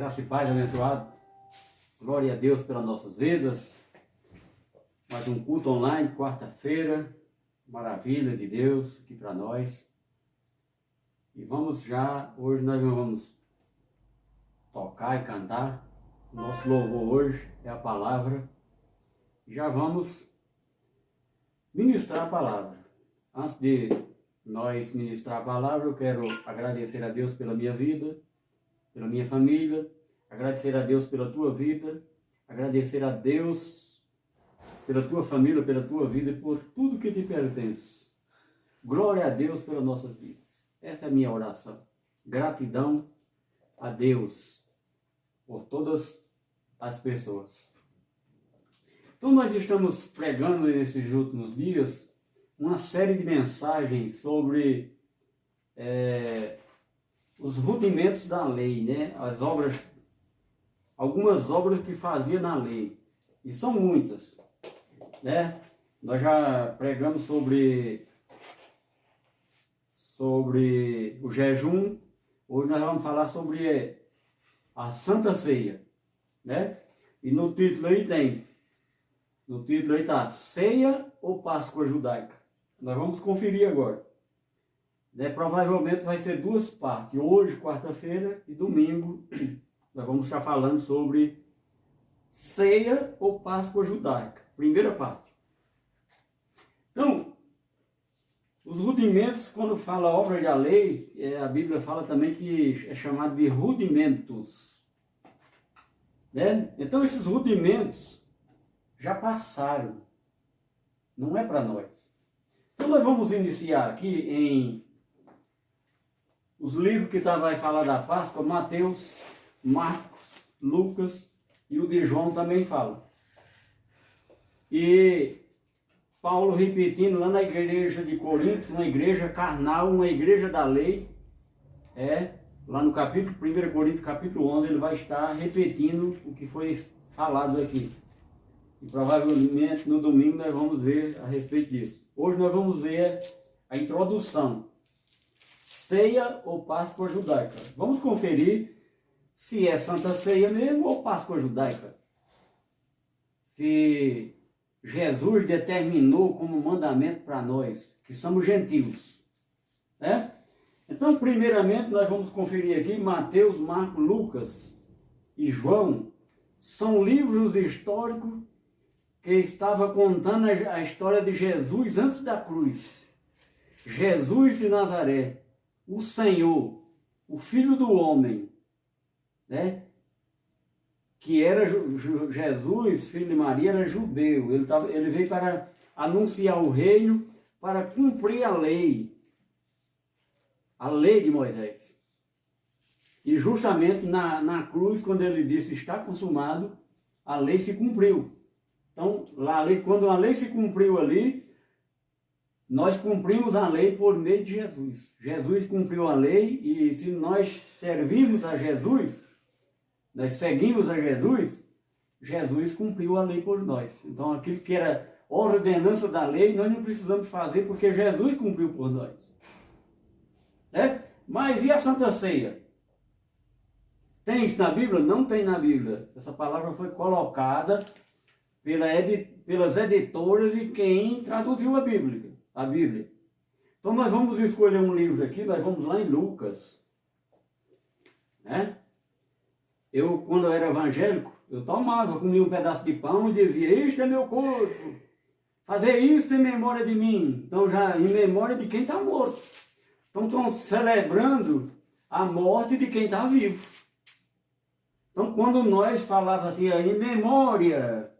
Graça e paz, abençoado. Glória a Deus pelas nossas vidas. Mais um culto online, quarta-feira. Maravilha de Deus aqui para nós. E hoje nós vamos tocar e cantar. O nosso louvor hoje é a palavra. Já vamos ministrar a palavra. Antes de nós ministrar a palavra, eu quero agradecer a Deus pela minha vida, pela minha família, agradecer a Deus pela tua vida, agradecer a Deus pela tua família, pela tua vida e por tudo que te pertence. Glória a Deus pelas nossas vidas. Essa é a minha oração. Gratidão a Deus por todas as pessoas. Então nós estamos pregando nesses últimos dias uma série de mensagens sobre os rudimentos da lei, né? Algumas obras que fazia na lei, e são muitas, né? Nós já pregamos sobre o jejum. Hoje nós vamos falar sobre a Santa Ceia, né? E no título aí está Ceia ou Páscoa Judaica. Nós vamos conferir agora. Provavelmente vai ser duas partes. Hoje, quarta-feira, e domingo, nós vamos estar falando sobre Ceia ou Páscoa Judaica. Primeira parte. Então, os rudimentos, quando fala obra da lei, a Bíblia fala também que é chamado de rudimentos. Né? Então, esses rudimentos já passaram. Não é para nós. Então, nós vamos iniciar aqui em os livros que vai falar da Páscoa, Mateus, Marcos, Lucas e o de João também fala. E Paulo repetindo lá na igreja de Corinto, uma igreja carnal, uma igreja da lei, lá no capítulo 1 Coríntios, capítulo 11, ele vai estar repetindo o que foi falado aqui. E provavelmente no domingo nós vamos ver a respeito disso. Hoje nós vamos ver a introdução. Ceia ou Páscoa Judaica. Vamos conferir se é Santa Ceia mesmo ou Páscoa Judaica. Se Jesus determinou como mandamento para nós, que somos gentios. Né? Então, primeiramente, nós vamos conferir aqui Mateus, Marcos, Lucas e João. São livros históricos que estavam contando a história de Jesus antes da cruz. Jesus de Nazaré, o Senhor, o Filho do Homem, né? Que era Jesus, filho de Maria, era judeu. Ele veio para anunciar o reino, para cumprir a lei de Moisés. E justamente na cruz, quando ele disse está consumado, a lei se cumpriu. Então, quando a lei se cumpriu ali, nós cumprimos a lei por meio de Jesus. Jesus cumpriu a lei e se nós servirmos a Jesus, nós seguimos a Jesus, Jesus cumpriu a lei por nós. Então, aquilo que era ordenança da lei, nós não precisamos fazer porque Jesus cumpriu por nós. Mas e a Santa Ceia? Tem isso na Bíblia? Não tem na Bíblia. Essa palavra foi colocada pelas editoras e quem traduziu a Bíblia. Então nós vamos escolher um livro aqui, nós vamos lá em Lucas. Né? Quando eu era evangélico, eu comia um pedaço de pão e dizia, este é meu corpo, fazer isso em memória de mim. Então já em memória de quem está morto. Então estão celebrando a morte de quem está vivo. Então quando nós falávamos assim, em memória,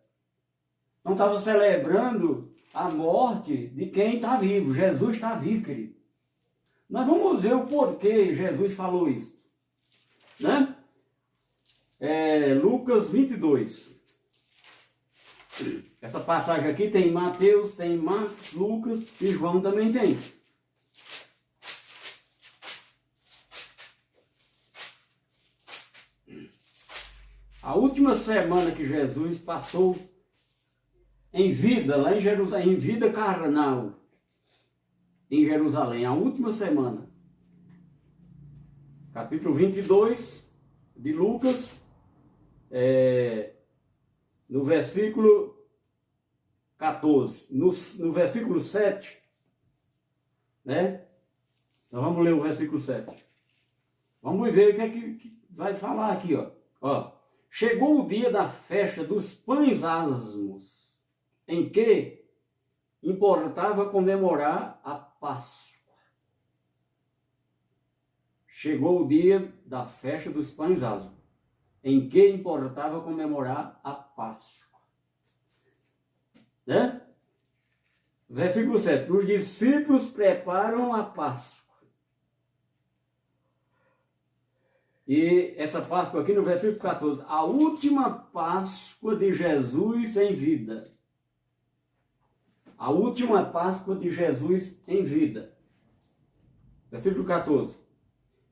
não estava celebrando a morte de quem está vivo. Jesus está vivo, querido. Nós vamos ver o porquê Jesus falou isso. Né? Lucas 22. Essa passagem aqui tem Mateus, tem Marcos, Lucas e João também tem. A última semana que Jesus passou em vida, lá em Jerusalém, em vida carnal, em Jerusalém, a última semana. Capítulo 22, de Lucas, no versículo 14, no versículo 7, né? Nós vamos ler o versículo 7. Vamos ver o que é que vai falar aqui, ó. Chegou o dia da festa dos pães asmos, em que importava comemorar a Páscoa. Chegou o dia da festa dos pães asmos, em que importava comemorar a Páscoa. Né? Versículo 7. Os discípulos preparam a Páscoa. E essa Páscoa aqui no versículo 14, a última Páscoa de Jesus em vida. A última Páscoa de Jesus em vida. Versículo 14.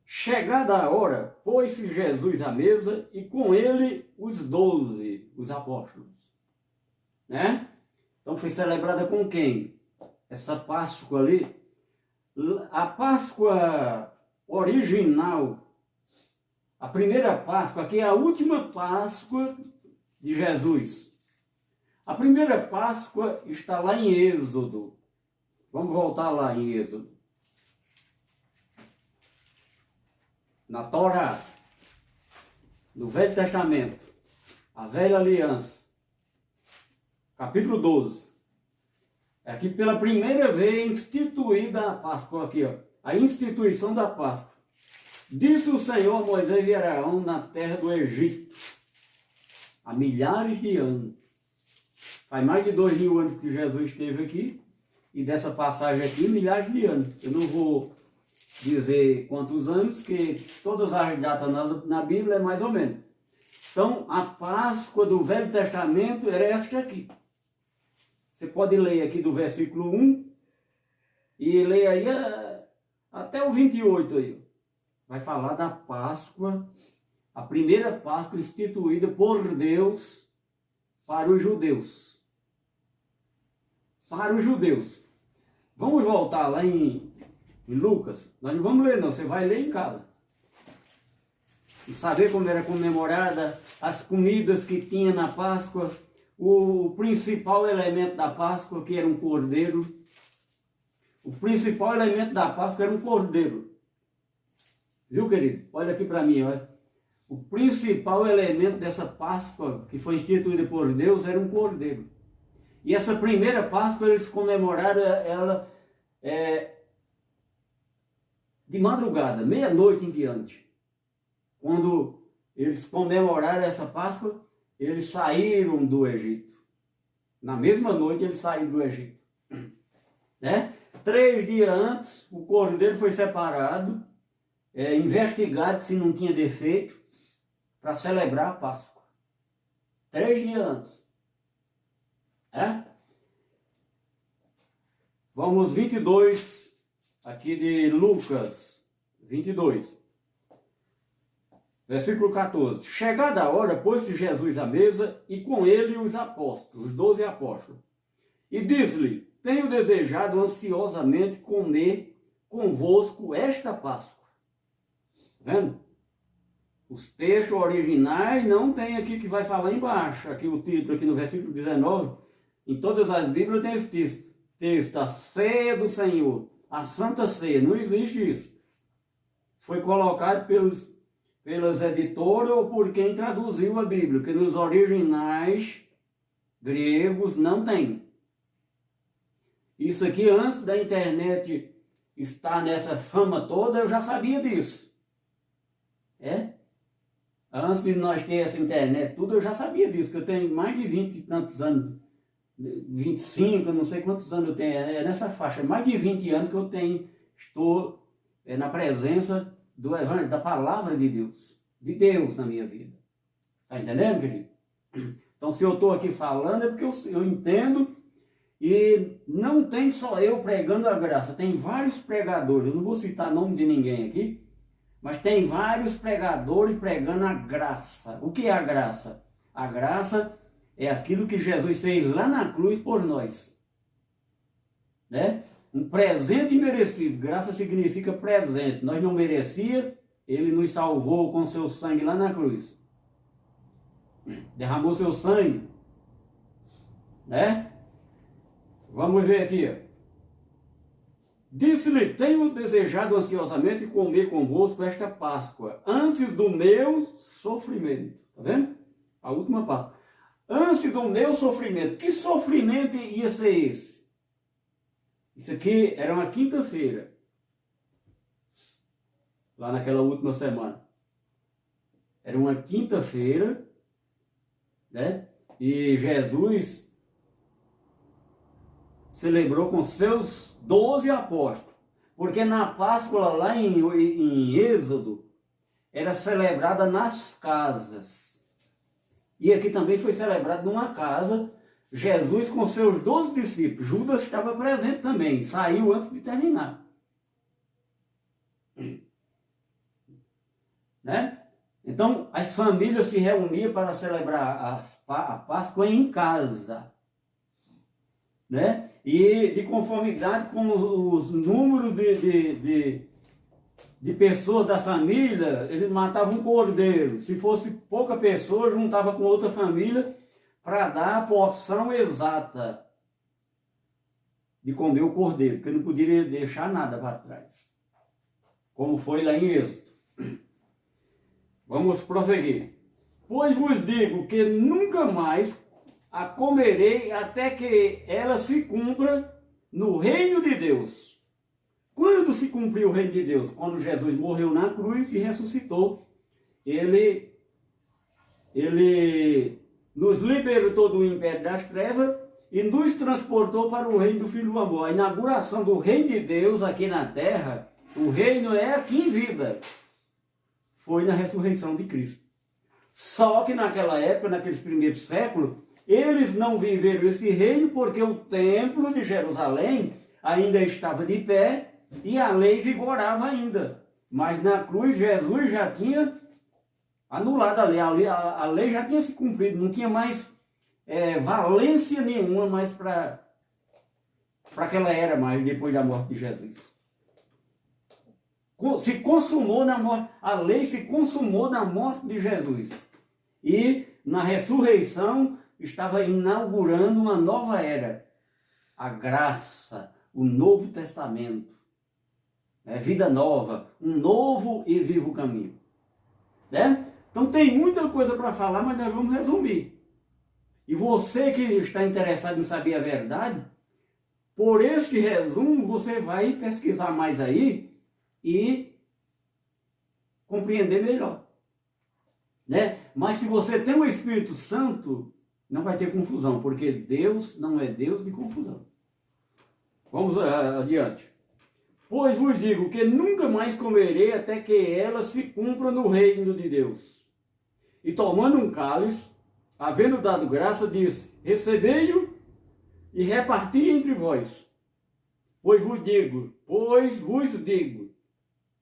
Chegada a hora, pôs-se Jesus à mesa e com ele os 12, os apóstolos. Né? Então foi celebrada com quem? Essa Páscoa ali. A Páscoa original, a primeira Páscoa, que é a última Páscoa de Jesus. A primeira Páscoa está lá em Êxodo. Vamos voltar lá em Êxodo. Na Torá, no Velho Testamento, a Velha Aliança, capítulo 12. É aqui pela primeira vez instituída a Páscoa, aqui, ó, a instituição da Páscoa. Disse o Senhor a Moisés e Arão na terra do Egito, há milhares de anos. Faz mais de 2000 anos que Jesus esteve aqui, e dessa passagem aqui, milhares de anos. Eu não vou dizer quantos anos, que todas as datas na Bíblia é mais ou menos. Então, a Páscoa do Velho Testamento era esta aqui. Você pode ler aqui do versículo 1 e ler aí até o 28 aí. Vai falar da Páscoa, a primeira Páscoa instituída por Deus para os judeus. Para os judeus. Vamos voltar lá em Lucas. Nós não vamos ler não, você vai ler em casa. E saber como era comemorada, as comidas que tinha na Páscoa, o principal elemento da Páscoa, que era um cordeiro. O principal elemento da Páscoa era um cordeiro. Viu, querido? Olha aqui para mim, olha. O principal elemento dessa Páscoa, que foi instituída por Deus, era um cordeiro. E essa primeira Páscoa, eles comemoraram ela de madrugada, meia-noite em diante. Quando eles comemoraram essa Páscoa, eles saíram do Egito. Na mesma noite, eles saíram do Egito. Né? 3 dias antes, o cordeiro foi separado, investigado se não tinha defeito, para celebrar a Páscoa. 3 dias antes. Vamos 22, aqui de Lucas 22. Versículo 14. Chegada a hora, pôs-se Jesus à mesa e com ele os apóstolos, os 12 apóstolos. E diz-lhe, tenho desejado ansiosamente comer convosco esta Páscoa. Vendo? Os textos originais não tem aqui que vai falar embaixo. Aqui o título, aqui no versículo 19. Em todas as Bíblias tem esse texto, a ceia do Senhor, a Santa Ceia. Não existe isso. Foi colocado pelas editoras ou por quem traduziu a Bíblia, que nos originais gregos não tem. Isso aqui, antes da internet estar nessa fama toda, eu já sabia disso. Antes de nós ter essa internet tudo, eu já sabia disso, que eu tenho mais de 20 e tantos anos, 25, eu não sei quantos anos eu tenho, nessa faixa, mais de 20 anos que eu estou na presença do Evangelho, da palavra de Deus na minha vida. Está entendendo, querido? Então, se eu estou aqui falando, é porque eu entendo, e não tem só eu pregando a graça, tem vários pregadores, eu não vou citar nome de ninguém aqui, mas tem vários pregadores pregando a graça. O que é a graça? A graça é aquilo que Jesus fez lá na cruz por nós. Né? Um presente merecido. Graça significa presente. Nós não merecíamos, Ele nos salvou com seu sangue lá na cruz. Derramou seu sangue, né? Vamos ver aqui, ó. Disse-lhe: tenho desejado ansiosamente comer convosco esta Páscoa, antes do meu sofrimento. Está vendo? A última Páscoa. Antes do meu sofrimento. Que sofrimento ia ser esse? Isso aqui era uma quinta-feira, lá naquela última semana. Era uma quinta-feira, né? E Jesus celebrou com seus 12 apóstolos. Porque na Páscoa, lá em Êxodo, era celebrada nas casas. E aqui também foi celebrado numa casa. Jesus com seus 12 discípulos. Judas estava presente também. Saiu antes de terminar. Né? Então, as famílias se reuniam para celebrar a Páscoa em casa. Né? E de conformidade com os números de pessoas da família, eles matavam um cordeiro. Se fosse pouca pessoa, juntava com outra família para dar a porção exata de comer o cordeiro, porque não poderia deixar nada para trás. Como foi lá em Êxodo. Vamos prosseguir. Pois vos digo que nunca mais a comerei até que ela se cumpra no reino de Deus. Quando se cumpriu o reino de Deus? Quando Jesus morreu na cruz e ressuscitou. Ele nos libertou do império das trevas e nos transportou para o reino do Filho do Amor. A inauguração do reino de Deus aqui na terra, o reino é aqui em vida, foi na ressurreição de Cristo. Só que naquela época, naqueles primeiros séculos, eles não viveram esse reino porque o templo de Jerusalém ainda estava de pé e a lei vigorava ainda. Mas na cruz Jesus já tinha anulado a lei. A lei já tinha se cumprido, não tinha mais valência nenhuma mais para aquela era mais depois da morte de Jesus. Se consumou na morte, a lei se consumou na morte de Jesus. E na ressurreição estava inaugurando uma nova era. A graça, o Novo Testamento. Vida nova, um novo e vivo caminho. Né? Então tem muita coisa para falar, mas nós vamos resumir. E você que está interessado em saber a verdade, por este resumo você vai pesquisar mais aí e compreender melhor. Né? Mas se você tem o Espírito Santo, não vai ter confusão, porque Deus não é Deus de confusão. Vamos adiante. Pois vos digo que nunca mais comerei até que ela se cumpra no reino de Deus. E tomando um cálice, havendo dado graça, disse: recebei-o e reparti entre vós. Pois vos digo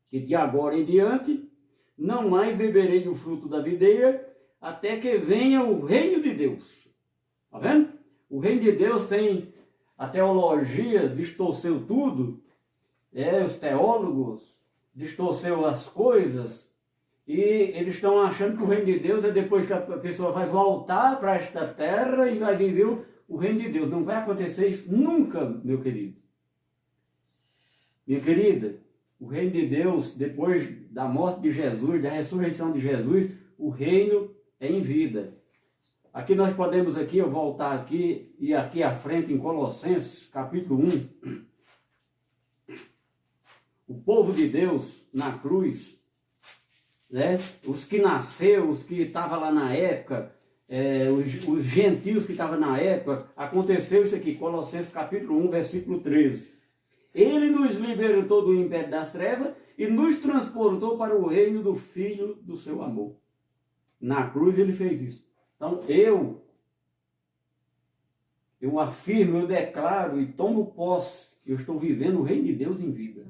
que de agora em diante não mais beberei do fruto da videira até que venha o reino de Deus. Está vendo? O reino de Deus tem, a teologia distorceu tudo, os teólogos distorceu as coisas, e eles estão achando que o reino de Deus é depois que a pessoa vai voltar para esta terra e vai viver o reino de Deus. Não vai acontecer isso nunca, meu querido. Minha querida, o reino de Deus, depois da morte de Jesus, da ressurreição de Jesus, o reino é em vida. Aqui nós podemos voltar aqui e aqui à frente em Colossenses, capítulo 1. O povo de Deus na cruz, né? Os que nasceram, os que estavam lá na época, os gentios que estavam na época, aconteceu isso aqui, Colossenses capítulo 1, versículo 13. Ele nos libertou do império das trevas e nos transportou para o reino do Filho do seu amor. Na cruz ele fez isso. Então eu afirmo, eu declaro e tomo posse, eu estou vivendo o reino de Deus em vida.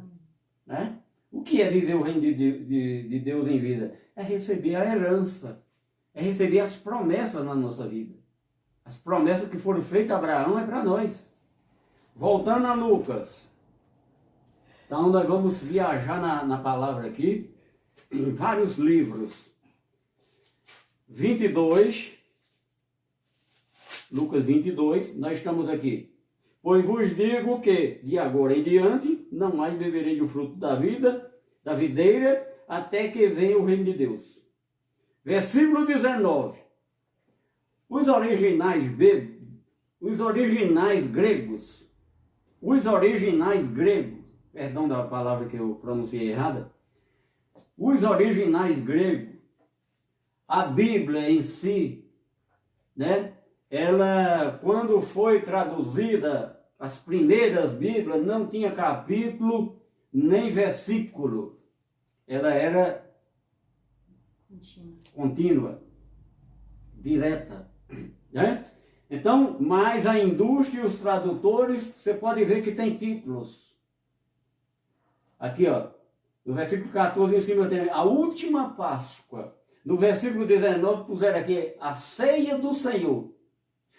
Né? O que é viver o reino de Deus em vida? É receber a herança, é receber as promessas na nossa vida. As promessas que foram feitas a Abraão é para nós. Voltando a Lucas. Então nós vamos viajar na palavra aqui. em vários livros. 22, Lucas 22, nós estamos aqui. Pois vos digo que, de agora em diante, não mais beberei do fruto da vida, da videira, até que venha o reino de Deus. Versículo 19. Os originais gregos, perdão da palavra que eu pronunciei errada, os originais gregos, a Bíblia em si, né, ela, quando foi traduzida, as primeiras Bíblias não tinha capítulo nem versículo, ela era contínua, direta, né? Então, mas a indústria e os tradutores, você pode ver que tem títulos. Aqui, ó, no versículo 14 em cima tem a última Páscoa. No versículo 19 puseram aqui a ceia do Senhor.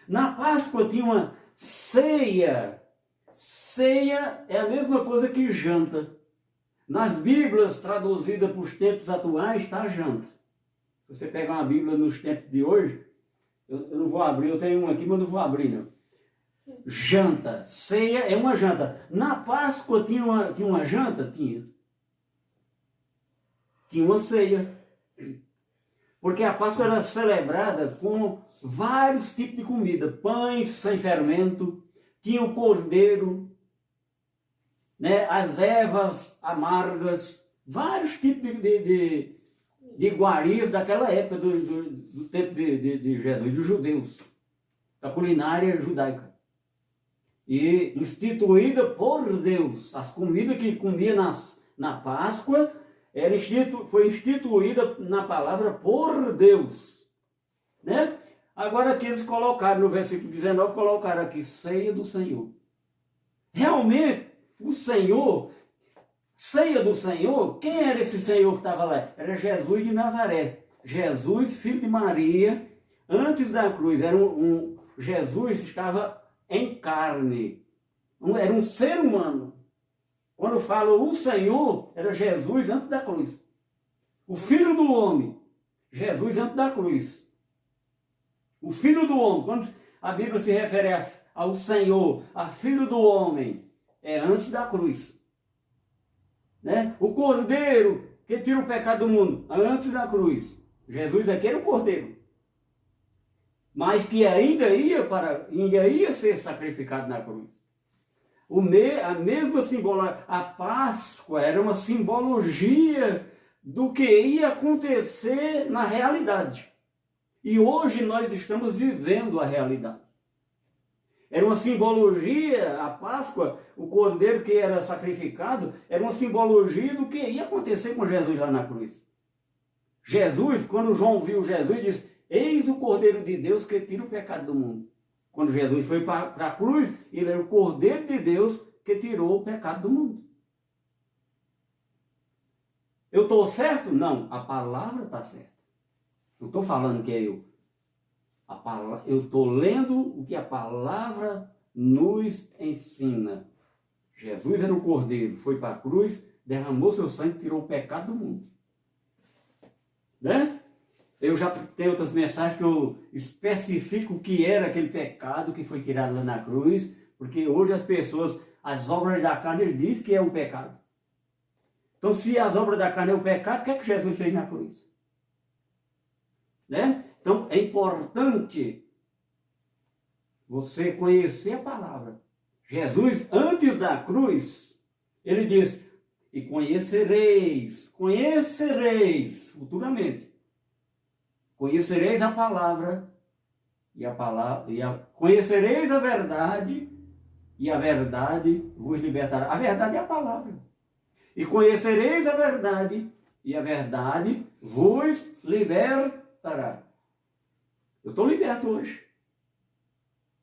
Na Páscoa tinha uma ceia. Ceia é a mesma coisa que janta. Nas Bíblias traduzidas para os tempos atuais está janta. Se você pegar uma Bíblia nos tempos de hoje, eu não vou abrir, eu tenho uma aqui, mas não vou abrir não. Janta, ceia é uma janta. Na Páscoa tinha uma janta? Tinha. Tinha uma ceia. Porque a Páscoa era celebrada com vários tipos de comida. Pães sem fermento, tinha o cordeiro, né, as ervas amargas, vários tipos de iguarias daquela época, do tempo de Jesus, dos judeus, da culinária judaica. E instituída por Deus, as comidas que comia na Páscoa, foi instituída na palavra por Deus, né? Agora aqui eles colocaram, no versículo 19, colocaram aqui, ceia do Senhor. Realmente, o Senhor, ceia do Senhor, quem era esse Senhor que estava lá? Era Jesus de Nazaré. Jesus, filho de Maria, antes da cruz. Jesus estava em carne. Era um ser humano. Quando fala o Senhor, era Jesus antes da cruz. O Filho do Homem, Jesus antes da cruz. O Filho do Homem, quando a Bíblia se refere ao Senhor, a Filho do Homem, é antes da cruz. Né? O Cordeiro que tira o pecado do mundo, antes da cruz. Jesus aqui era o Cordeiro. Mas que ainda ia ser sacrificado na cruz. A mesma simbologia, a Páscoa era uma simbologia do que ia acontecer na realidade. E hoje nós estamos vivendo a realidade. Era uma simbologia, a Páscoa, o cordeiro que era sacrificado, era uma simbologia do que ia acontecer com Jesus lá na cruz. Jesus, quando João viu Jesus, disse, eis o Cordeiro de Deus que tira o pecado do mundo. Quando Jesus foi para a cruz, ele era o Cordeiro de Deus que tirou o pecado do mundo. Eu estou certo? Não, a palavra está certa. Não estou falando que é eu. Eu estou lendo o que a palavra nos ensina. Jesus era o Cordeiro, foi para a cruz, derramou seu sangue, tirou o pecado do mundo. Né? Eu já tenho outras mensagens que eu especifico o que era aquele pecado que foi tirado lá na cruz, porque hoje as pessoas, as obras da carne, eles dizem que é um pecado. Então, se as obras da carne é o pecado, o que é que Jesus fez na cruz? Né? Então, é importante você conhecer a palavra. Jesus, antes da cruz, ele diz, e conhecereis, futuramente, conhecereis a palavra, conhecereis a verdade, e a verdade vos libertará. A verdade é a palavra. E conhecereis a verdade, e a verdade vos libertará. Eu estou liberto hoje.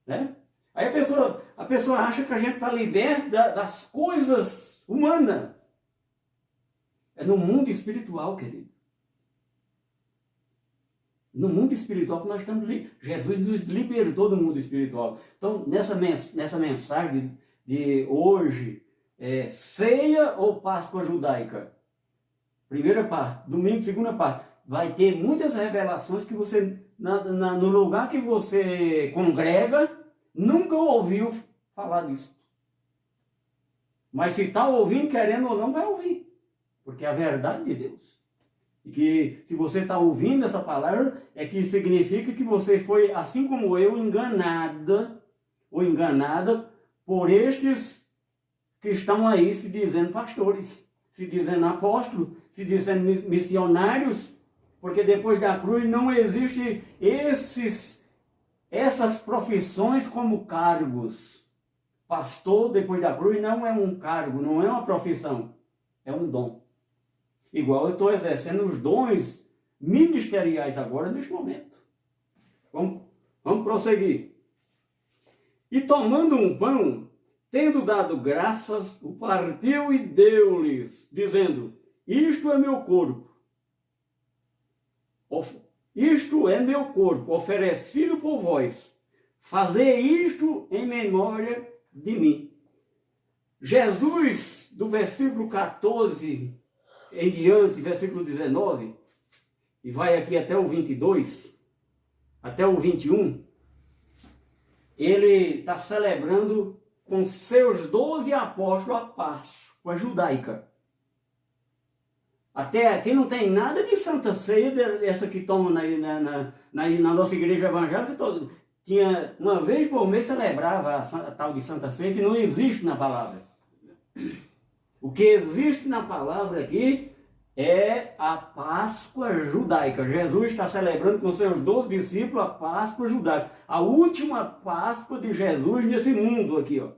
Né? Aí a pessoa acha que a gente está liberto das coisas humanas. É no mundo espiritual, querido. No mundo espiritual que nós estamos Jesus nos libertou do mundo espiritual. Então, nessa mensagem de hoje, ceia ou Páscoa judaica? primeira parte, domingo, segunda parte, vai ter muitas revelações que você, no lugar que você congrega, nunca ouviu falar disso. Mas se está ouvindo, querendo ou não, vai ouvir. Porque é a verdade de Deus. E que se você está ouvindo essa palavra, é que significa que você foi, assim como eu, enganada ou enganada por estes que estão aí se dizendo pastores, se dizendo apóstolos, se dizendo missionários, porque depois da cruz não existe essas profissões como cargos. Pastor, depois da cruz, não é um cargo, não é uma profissão, é um dom. Igual eu estou exercendo os dons ministeriais agora, neste momento. Vamos prosseguir. E tomando um pão, tendo dado graças, o partiu e deu-lhes, dizendo, isto é meu corpo. Isto é meu corpo, oferecido por vós. Fazei isto em memória de mim. Jesus, do versículo 14 em diante, versículo 19, e vai aqui até o 22, até o 21, ele está celebrando com seus 12 apóstolos a Páscoa judaica. Até aqui não tem nada de Santa Ceia, essa que toma na nossa igreja evangélica. Tinha, uma vez por mês celebrava a tal de Santa Ceia, que não existe na palavra. O que existe na palavra aqui é a Páscoa judaica. Jesus está celebrando com seus 12 discípulos a Páscoa judaica. A última Páscoa de Jesus nesse mundo aqui, ó.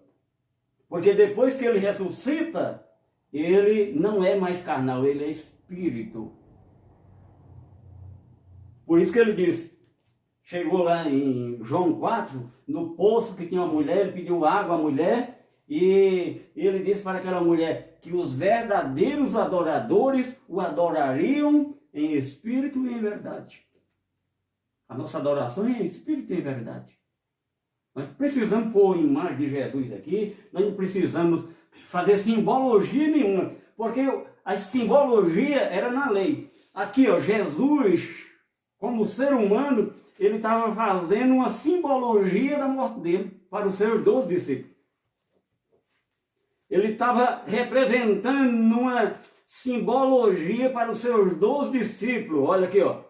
Porque depois que ele ressuscita, ele não é mais carnal, ele é espírito. Por isso que ele disse, chegou lá em João 4, no poço que tinha uma mulher, ele pediu água à mulher, e ele disse para aquela mulher que os verdadeiros adoradores o adorariam em espírito e em verdade. A nossa adoração é em espírito e em verdade. Nós precisamos pôr a imagem de Jesus aqui, nós não precisamos fazer simbologia nenhuma, porque a simbologia era na lei. Aqui, ó, Jesus, como ser humano, ele estava fazendo uma simbologia da morte dele para os seus 12 discípulos. Ele estava representando uma simbologia para os seus 12 discípulos. Olha aqui, ó.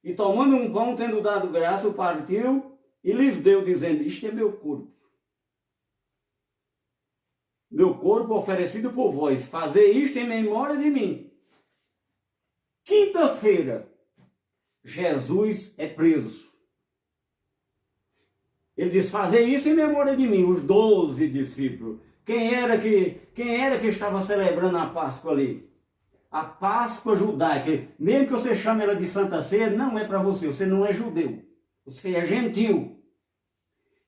E tomando um pão, tendo dado graça, o partiu e lhes deu, dizendo, isto é meu corpo. Meu corpo oferecido por vós. Fazer isto em memória de mim. Quinta-feira, Jesus é preso. Ele diz, fazer isso em memória de mim, os 12 discípulos. Quem era que estava celebrando a Páscoa ali? A Páscoa judaica. Mesmo que você chame ela de Santa Ceia, não é para você. Você não é judeu. Você é gentil.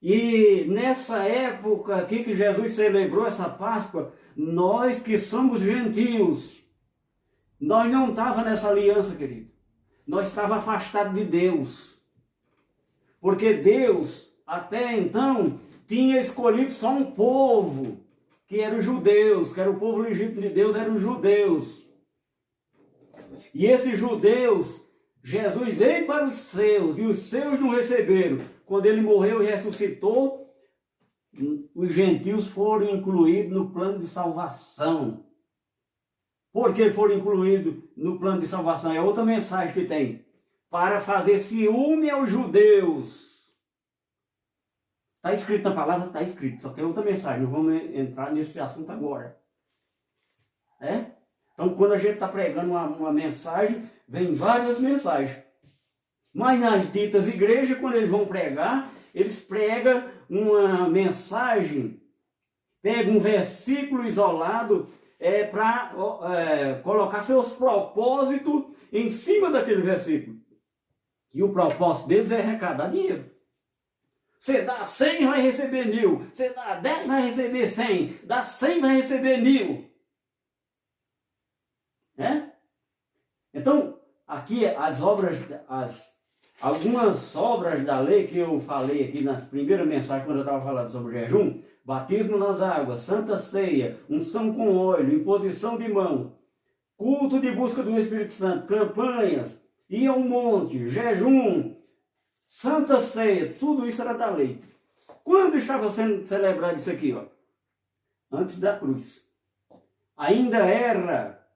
E nessa época aqui que Jesus celebrou essa Páscoa, nós que somos gentios, nós não estávamos nessa aliança, querido. Nós estávamos afastados de Deus. Porque Deus, até então, tinha escolhido só um povo, que eram os judeus, que era o povo legítimo de Deus, eram os judeus. E esses judeus, Jesus veio para os seus, e os seus não receberam. Quando ele morreu e ressuscitou, os gentios foram incluídos no plano de salvação. Por que foram incluídos no plano de salvação? É outra mensagem que tem. Para fazer ciúme aos judeus. Está escrito na palavra? Está escrito. Só que é outra mensagem. Não vamos entrar nesse assunto agora. É? Então, quando a gente está pregando uma mensagem, vem várias mensagens. Mas nas ditas igrejas, quando eles vão pregar, eles pregam uma mensagem, pegam um versículo isolado para colocar seus propósitos em cima daquele versículo. E o propósito deles é arrecadar dinheiro. Você dá 100, vai receber 1000. Você dá 10, vai receber 100. Dá 100, vai receber 1000. Né? Então, aqui algumas obras da lei que eu falei aqui nas primeiras mensagens, quando eu estava falando sobre o jejum, batismo nas águas, santa ceia, unção com óleo, imposição de mão, culto de busca do Espírito Santo, campanhas, ir ao monte, jejum, santa ceia, tudo isso era da lei. Quando estava sendo celebrado isso aqui, ó? Antes da cruz. Ainda era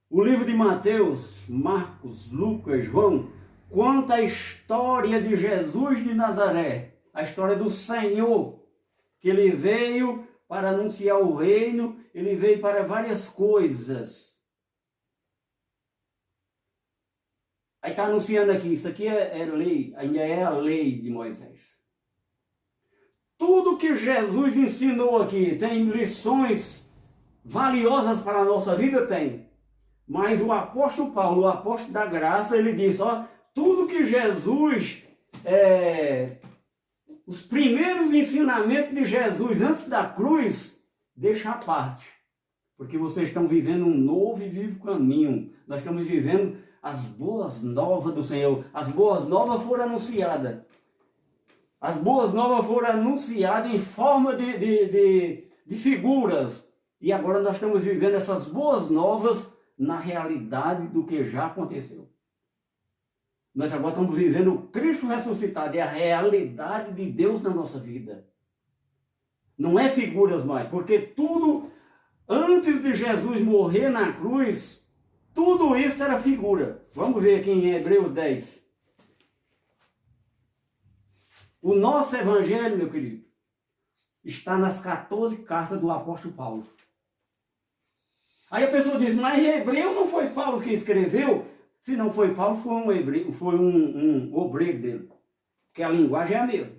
o livro de Mateus, Marcos, Lucas, João, conta a história de Jesus de Nazaré, a história do Senhor, que ele veio para anunciar o reino, ele veio para várias coisas. Aí está anunciando aqui, isso aqui é lei, ainda é a lei de Moisés. Tudo que Jesus ensinou aqui tem lições valiosas para a nossa vida? Tem. Mas o apóstolo Paulo, o apóstolo da graça, ele diz, ó, tudo que Jesus, os primeiros ensinamentos de Jesus antes da cruz, deixa à parte. Porque vocês estão vivendo um novo e vivo caminho. Nós estamos vivendo as boas novas do Senhor. As boas novas foram anunciadas. As boas novas foram anunciadas em forma de figuras. E agora nós estamos vivendo essas boas novas na realidade do que já aconteceu. Nós agora estamos vivendo o Cristo ressuscitado. É a realidade de Deus na nossa vida. Não é figuras mais. Porque tudo, antes de Jesus morrer na cruz, tudo isso era figura. Vamos ver aqui em Hebreus 10. O nosso evangelho, meu querido, está nas 14 cartas do apóstolo Paulo. Aí a pessoa diz, mas Hebreu não foi Paulo que escreveu? Se não foi Paulo, foi um hebreu, foi um obreiro dele. Porque a linguagem é a mesma.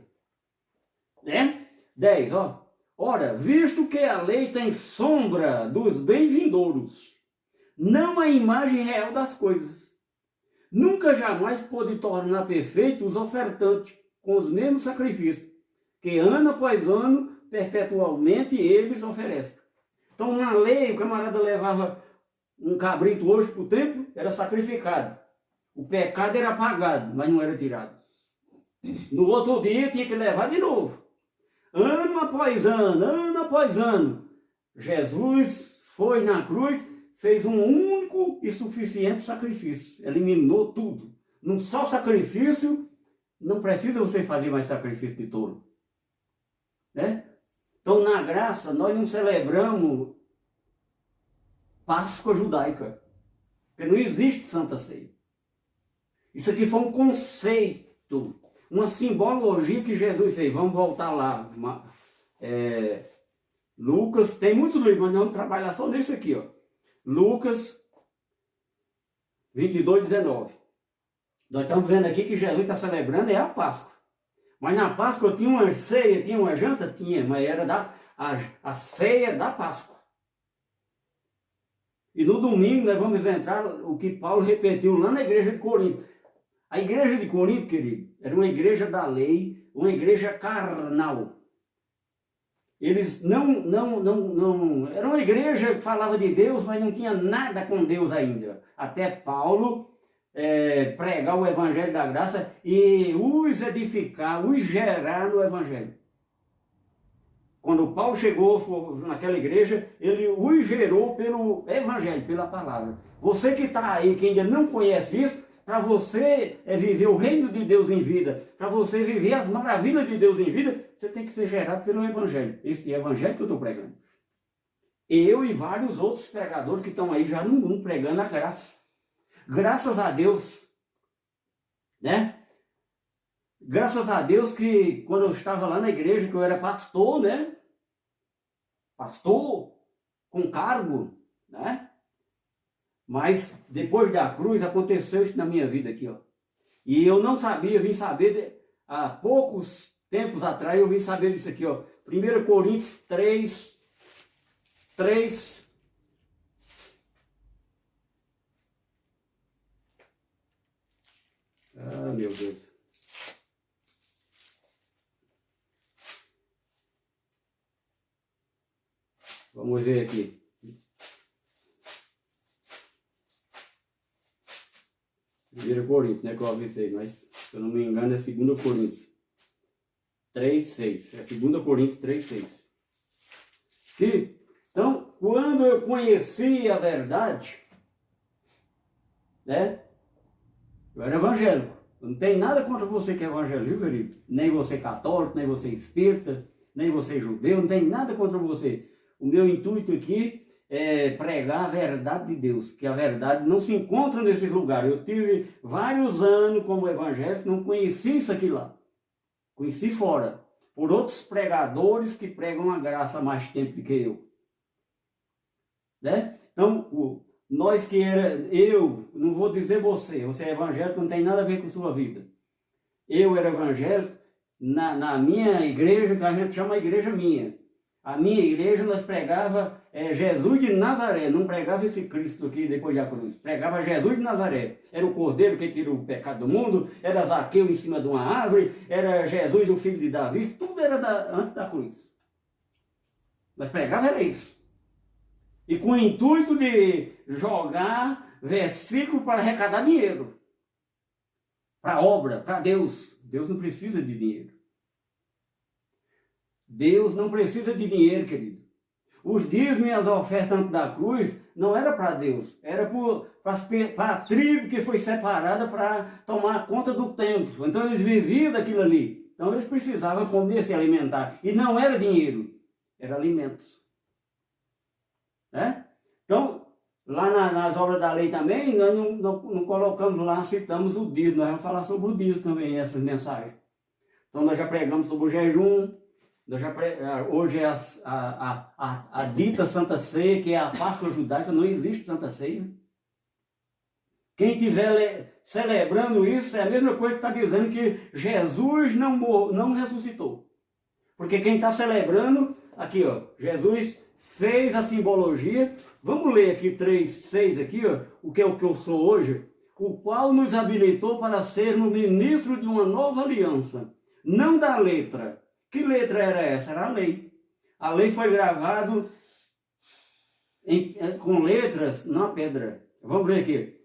Né? 10, ó. Ora, visto que a lei tem sombra dos bem-vindouros, não a imagem real das coisas, nunca jamais pôde tornar perfeito os ofertantes com os mesmos sacrifícios, que ano após ano, perpetualmente, eles oferecem. Então, na lei, o camarada levava um cabrito hoje para o templo, era sacrificado. O pecado era apagado, mas não era tirado. No outro dia, tinha que levar de novo. Ano após ano, Jesus foi na cruz, fez um único e suficiente sacrifício. Eliminou tudo. Num só sacrifício, não precisa você fazer mais sacrifício de touro. Né? Então, na graça, nós não celebramos Páscoa judaica. Porque não existe Santa Ceia. Isso aqui foi um conceito, uma simbologia que Jesus fez. Vamos voltar lá. Lucas, tem muitos livros, mas nós vamos trabalhar só nesse aqui. Ó. Lucas 22, 19. Nós estamos vendo aqui que Jesus está celebrando a Páscoa. Mas na Páscoa tinha uma ceia, tinha uma janta? Tinha, mas era a ceia da Páscoa. E no domingo nós vamos entrar o que Paulo repetiu lá na igreja de Corinto. A igreja de Corinto, querido, era uma igreja da lei, uma igreja carnal. Eles não era uma igreja que falava de Deus, mas não tinha nada com Deus ainda. Até Paulo pregar o evangelho da graça e os edificar, os gerar no evangelho. Quando Paulo chegou naquela igreja, ele os gerou pelo evangelho, pela palavra. Você que está aí, que ainda não conhece isso, para você viver o reino de Deus em vida, para você viver as maravilhas de Deus em vida, você tem que ser gerado pelo evangelho. Esse evangelho que eu estou pregando. Eu e vários outros pregadores que estão aí já no mundo pregando a graça. Graças a Deus, né? Graças a Deus que quando eu estava lá na igreja, que eu era pastor, né? Pastor com cargo, né? Mas depois da cruz aconteceu isso na minha vida aqui, ó. E eu não sabia, vim saber, há poucos tempos atrás eu vim saber disso aqui, ó. 1 Coríntios 3. Ah, meu Deus. Vamos ver aqui. Primeiro Coríntios, né, que eu avisei, mas se eu não me engano é 2 Coríntios 3:6. É 2 Coríntios 3:6. Então, quando eu conheci a verdade, né? Eu era evangélico. Não tem nada contra você que é evangélico, querido. Nem você católico, nem você espírita, nem você judeu, não tem nada contra você. O meu intuito aqui é pregar a verdade de Deus, que a verdade não se encontra nesses lugares. Eu tive vários anos como evangélico, não conheci isso aqui lá. Conheci fora, por outros pregadores que pregam a graça há mais tempo do que eu. Né? Então, nós que eu não vou dizer você é evangélico, não tem nada a ver com sua vida. Eu era evangélico na minha igreja, que a gente chama a igreja minha. A minha igreja nós pregava Jesus de Nazaré, não pregava esse Cristo aqui depois da cruz. Pregava Jesus de Nazaré. Era o Cordeiro que tirou o pecado do mundo, era Zaqueu em cima de uma árvore, era Jesus o filho de Davi, tudo era antes da cruz. Nós pregava era isso. E com o intuito de jogar versículo para arrecadar dinheiro. Para a obra, para Deus. Deus não precisa de dinheiro. Deus não precisa de dinheiro, querido. Os dízimos e as ofertas antes da cruz não era para Deus. Era para a tribo que foi separada para tomar conta do templo. Então eles viviam daquilo ali. Então eles precisavam comer, se alimentar. E não era dinheiro, era alimentos. Né? Então, lá nas obras da lei também, nós não colocamos lá, citamos o dízimo. Nós vamos falar sobre o dízimo também, essas mensagens. Então, nós já pregamos sobre o jejum. Hoje é a dita Santa Ceia, que é a Páscoa judaica. Não existe Santa Ceia. Quem estiver celebrando isso é a mesma coisa que está dizendo que Jesus não ressuscitou. Porque quem está celebrando, aqui ó, Jesus fez a simbologia. Vamos ler aqui 3:6 aqui, ó, o que eu sou hoje. O qual nos habilitou para sermos ministros de uma nova aliança. Não da letra. Que letra era essa? Era a lei. A lei foi gravada com letras na pedra. Vamos ver aqui.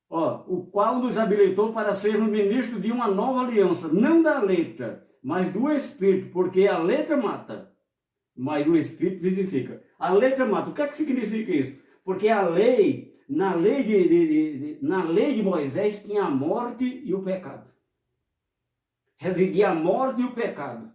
Ó, o qual nos habilitou para sermos ministros de uma nova aliança. Não da letra, mas do Espírito. Porque a letra mata, mas o Espírito vivifica. A letra mata. O que é que significa isso? Porque a lei, na lei de Moisés, tinha a morte e o pecado. Residia a morte e o pecado.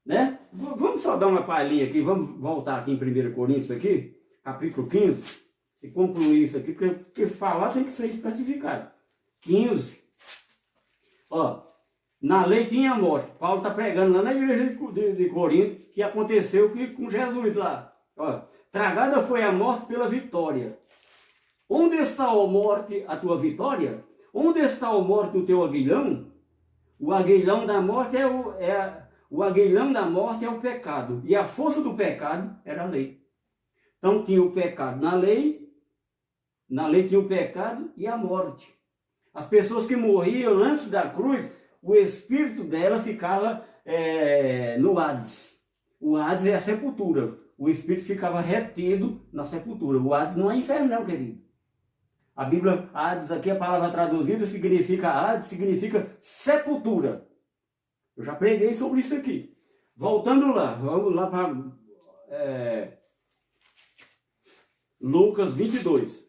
Né? Vamos só dar uma palhinha aqui, vamos voltar aqui em 1 Coríntios, aqui, capítulo 15, e concluir isso aqui, porque falar tem que ser especificado. 15. Ó, na lei tinha a morte. Paulo está pregando lá na igreja de Corinto, que aconteceu com Jesus lá. Ó, tragada foi a morte pela vitória. Onde está, ó morte, a tua vitória? Onde está, ó morte, o teu aguilhão? O aguilhão da morte o aguilhão da morte é o pecado. E a força do pecado era a lei. Então tinha o pecado na lei tinha o pecado e a morte. As pessoas que morriam antes da cruz, o espírito dela ficava no Hades. O Hades é a sepultura. O espírito ficava retido na sepultura. O Hades não é inferno não, querido. A Bíblia, Hades, aqui a palavra traduzida significa Hades, significa sepultura. Eu já preguei sobre isso aqui. Voltando lá, vamos lá para Lucas 22.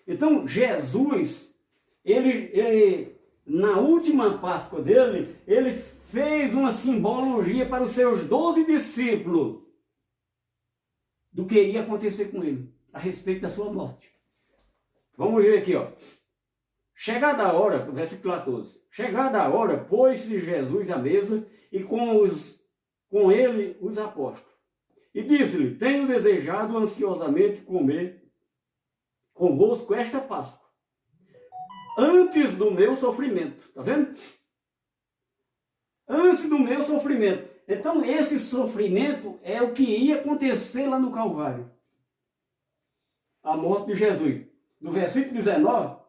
Então, Jesus, ele na última Páscoa dele, ele fez uma simbologia para os seus 12 discípulos do que ia acontecer com ele, a respeito da sua morte. Vamos ver aqui, ó. Chegada a hora, versículo 14. Chegada a hora, pôs-se Jesus à mesa e com ele os apóstolos. E disse-lhe: tenho desejado ansiosamente comer convosco esta Páscoa, antes do meu sofrimento. Está vendo? Antes do meu sofrimento. Então esse sofrimento é o que ia acontecer lá no Calvário. A morte de Jesus. No versículo 19...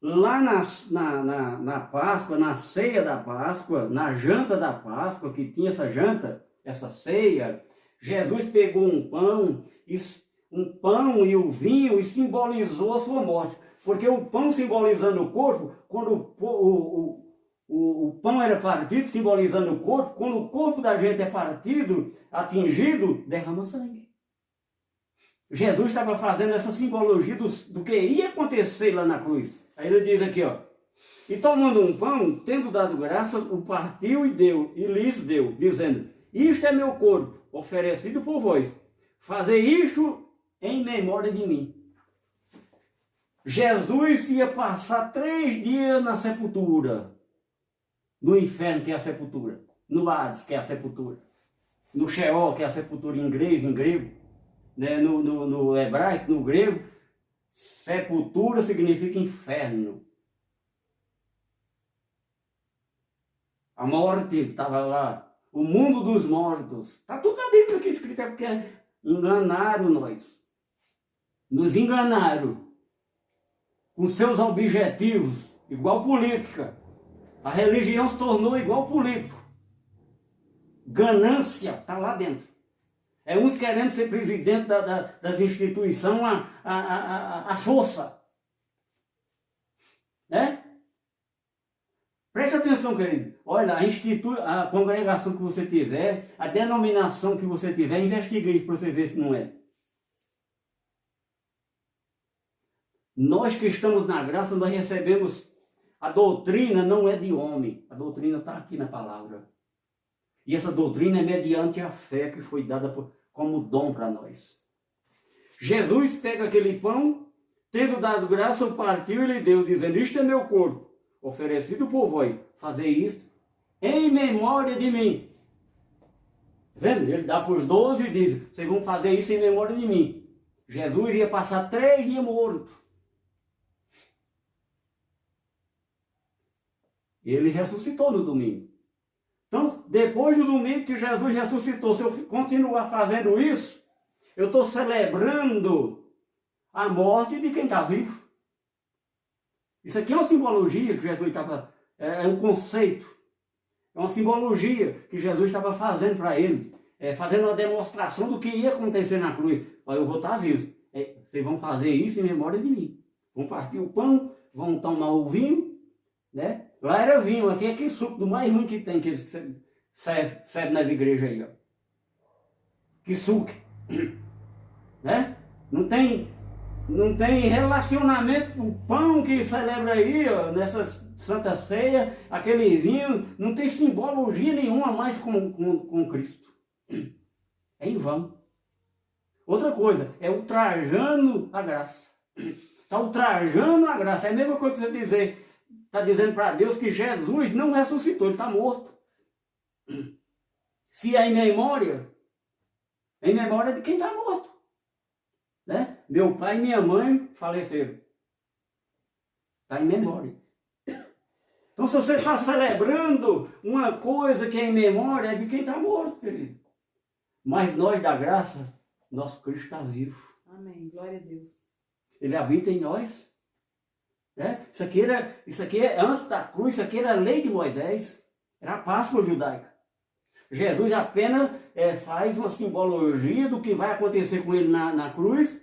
Lá na Páscoa, na ceia da Páscoa, na janta da Páscoa, que tinha essa janta, essa ceia, Jesus pegou um pão e o vinho e simbolizou a sua morte. Porque o pão simbolizando o corpo, quando o pão era partido, simbolizando o corpo. Quando o corpo da gente é partido, atingido, derrama sangue. Jesus estava fazendo essa simbologia do que ia acontecer lá na cruz. Aí ele diz aqui, ó. E tomando um pão, tendo dado graça, o partiu e deu, e lhes deu, dizendo: isto é meu corpo, oferecido por vós. Fazei isto em memória de mim. Jesus ia passar 3 dias na sepultura. No inferno, que é a sepultura. No Hades, que é a sepultura. No Sheol, que é a sepultura em inglês, em grego. Né? No hebraico, no grego, sepultura significa inferno. A morte estava lá. O mundo dos mortos. Está tudo na Bíblia aqui escrito, é porque enganaram nós. Nos enganaram. Com seus objetivos, igual política. A religião se tornou igual político. Ganância está lá dentro. É uns querendo ser presidente das instituições à força. Né? Preste atenção, querido. Olha, a congregação que você tiver, a denominação que você tiver, investigue isso para você ver se não é. Nós que estamos na graça, nós recebemos. A doutrina não é de homem. A doutrina está aqui na palavra. E essa doutrina é mediante a fé que foi dada como dom para nós. Jesus pega aquele pão, tendo dado graça, o partiu e lhe deu, dizendo: isto é meu corpo, oferecido por vós. Fazei isto em memória de mim. Vendo? Ele dá para os 12 e diz: vocês vão fazer isso em memória de mim. Jesus ia passar 3 dias morto. Ele ressuscitou no domingo. Então, depois do domingo que Jesus ressuscitou, se eu continuar fazendo isso, eu estou celebrando a morte de quem está vivo. Isso aqui é uma simbologia que Jesus estava... É um conceito. É uma simbologia que Jesus estava fazendo para eles. Fazendo uma demonstração do que ia acontecer na cruz. Olha, eu vou estar vivo. Vocês vão fazer isso em memória de mim. Vão partir o pão, vão tomar o vinho, né? Lá era vinho, aqui é aquele suco do mais ruim que tem, que serve nas igrejas aí, ó. Que suco, né? Não tem relacionamento, o pão que celebra aí, ó, nessa Santa Ceia, aquele vinho, não tem simbologia nenhuma mais com Cristo. É em vão. Outra coisa, é ultrajando a graça. Está ultrajando a graça, é a mesma coisa que você dizer... Está dizendo para Deus que Jesus não ressuscitou, ele está morto. Se é em memória de quem está morto. Né? Meu pai e minha mãe faleceram. Está em memória. Então, se você está celebrando uma coisa que é em memória, é de quem está morto, querido. Mas nós da graça, nosso Cristo está vivo. Amém. Glória a Deus. Ele habita em nós. Isso aqui é antes da cruz, isso aqui era a lei de Moisés, era a Páscoa judaica. Jesus apenas faz uma simbologia do que vai acontecer com ele na cruz,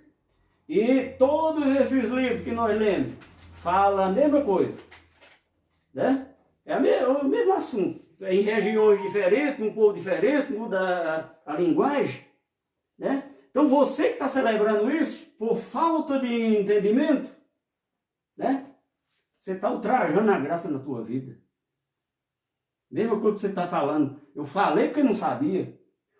e todos esses livros que nós lemos falam a mesma coisa. Né? É o mesmo assunto. Em regiões diferentes, um povo diferente, muda a linguagem. Né? Então você que está celebrando isso, por falta de entendimento, né? Você está ultrajando a graça na tua vida. Mesma coisa que você está falando. Eu falei porque não sabia.